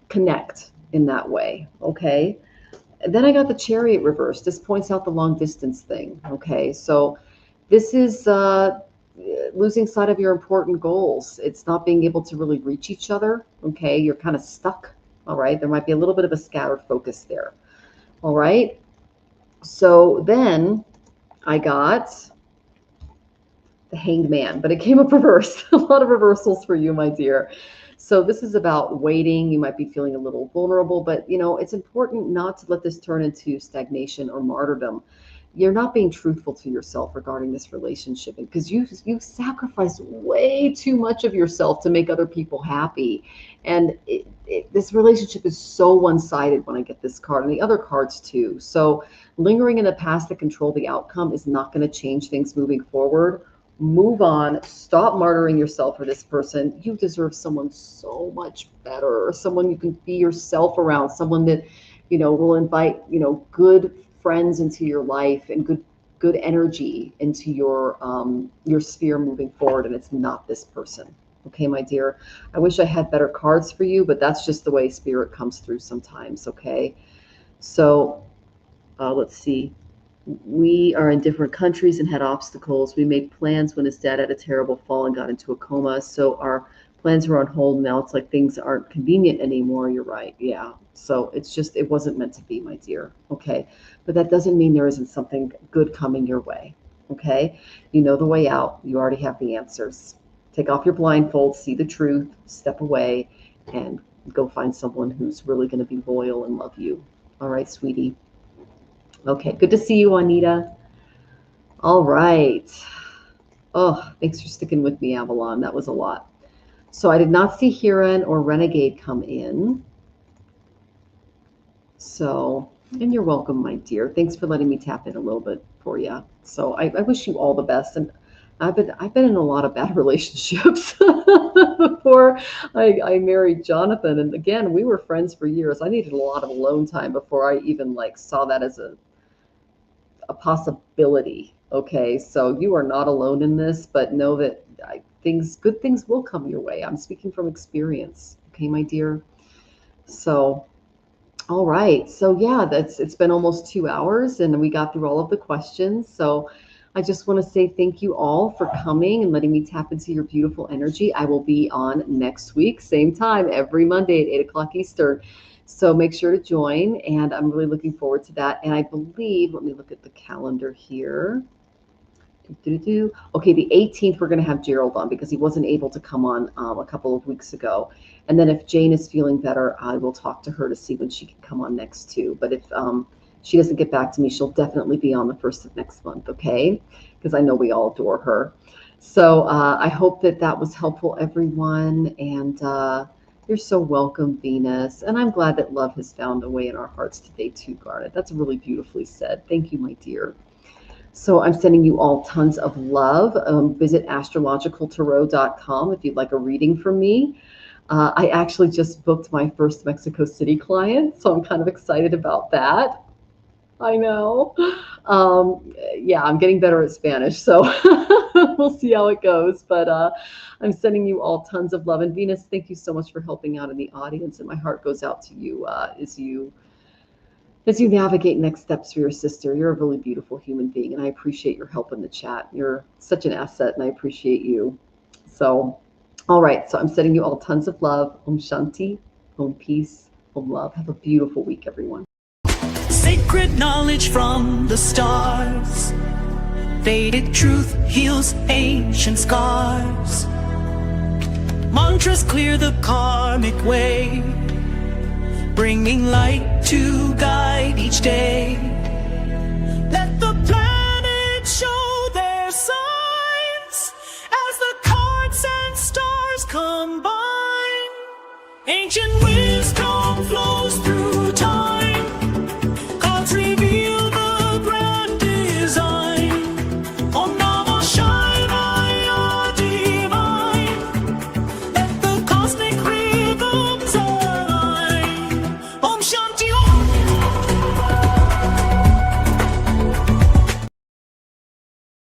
connect in that way. Okay. And then I got the Chariot reverse. This points out the long distance thing. Okay. So this is losing sight of your important goals. It's not being able to really reach each other. Okay. You're kind of stuck. All right. There might be a little bit of a scattered focus there. All right. So then I got the Hanged Man, but it came up reversed. A lot of reversals for you, my dear. So this is about waiting. You might be feeling a little vulnerable, but it's important not to let this turn into stagnation or martyrdom. You're not being truthful to yourself regarding this relationship because you've sacrificed way too much of yourself to make other people happy. And this relationship is so one-sided when I get this card, and the other cards too. So lingering in the past to control the outcome is not going to change things moving forward. Move on. Stop martyring yourself for this person. You deserve someone so much better, someone you can be yourself around, someone that, will invite, good friends into your life and good energy into your sphere moving forward. And it's not this person. Okay, my dear. I wish I had better cards for you, but that's just the way spirit comes through sometimes. Okay. So let's see. We are in different countries and had obstacles. We made plans when his dad had a terrible fall and got into a coma. So our plans were on hold. Now it's like things aren't convenient anymore. You're right. Yeah. So it wasn't meant to be, my dear. Okay. But that doesn't mean there isn't something good coming your way. Okay. You know the way out. You already have the answers. Take off your blindfold, see the truth, step away, and go find someone who's really going to be loyal and love you. All right, sweetie. Okay, good to see you, Anita. All right. Oh, thanks for sticking with me, Avalon. That was a lot. So I did not see Huron or Renegade come in. So, and you're welcome, my dear. Thanks for letting me tap in a little bit for you. So I wish you all the best. And I've been in a lot of bad relationships before I married Jonathan. And again, we were friends for years. I needed a lot of alone time before I even saw that as a possibility. Okay, so you are not alone in this, but know that good things will come your way. I'm speaking from experience. Okay, my dear. So, all right. So yeah, it's been almost 2 hours, and we got through all of the questions. So I just want to say thank you all for coming and letting me tap into your beautiful energy. I will be on next week, same time, every Monday at 8 o'clock Eastern. So make sure to join, and I'm really looking forward to that. And I believe, let me look at the calendar here. Okay, the 18th, we're going to have Gerald on because he wasn't able to come on a couple of weeks ago. And then if Jane is feeling better, I will talk to her to see when she can come on next too. But if she doesn't get back to me, she'll definitely be on the 1st of next month, okay? Because I know we all adore her. So I hope that was helpful, everyone. And you're so welcome, Venus. And I'm glad that love has found a way in our hearts today too, Garnet. That's really beautifully said. Thank you, my dear. So I'm sending you all tons of love. Visit astrologicaltarot.com if you'd like a reading from me. I actually just booked my first Mexico City client, so I'm kind of excited about that. I know. Yeah, I'm getting better at Spanish, so we'll see how it goes. But I'm sending you all tons of love. And Venus, thank you so much for helping out in the audience. And my heart goes out to you as you navigate next steps for your sister. You're a really beautiful human being, and I appreciate your help in the chat. You're such an asset, and I appreciate you. So, all right. So I'm sending you all tons of love. Om Shanti, Om Peace, Om Love. Have a beautiful week, everyone. Sacred knowledge from the stars. Vedic truth heals ancient scars. Mantras clear the karmic way, bringing light to guide each day. Let the planets show their signs as the cards and stars combine. Ancient wisdom flows through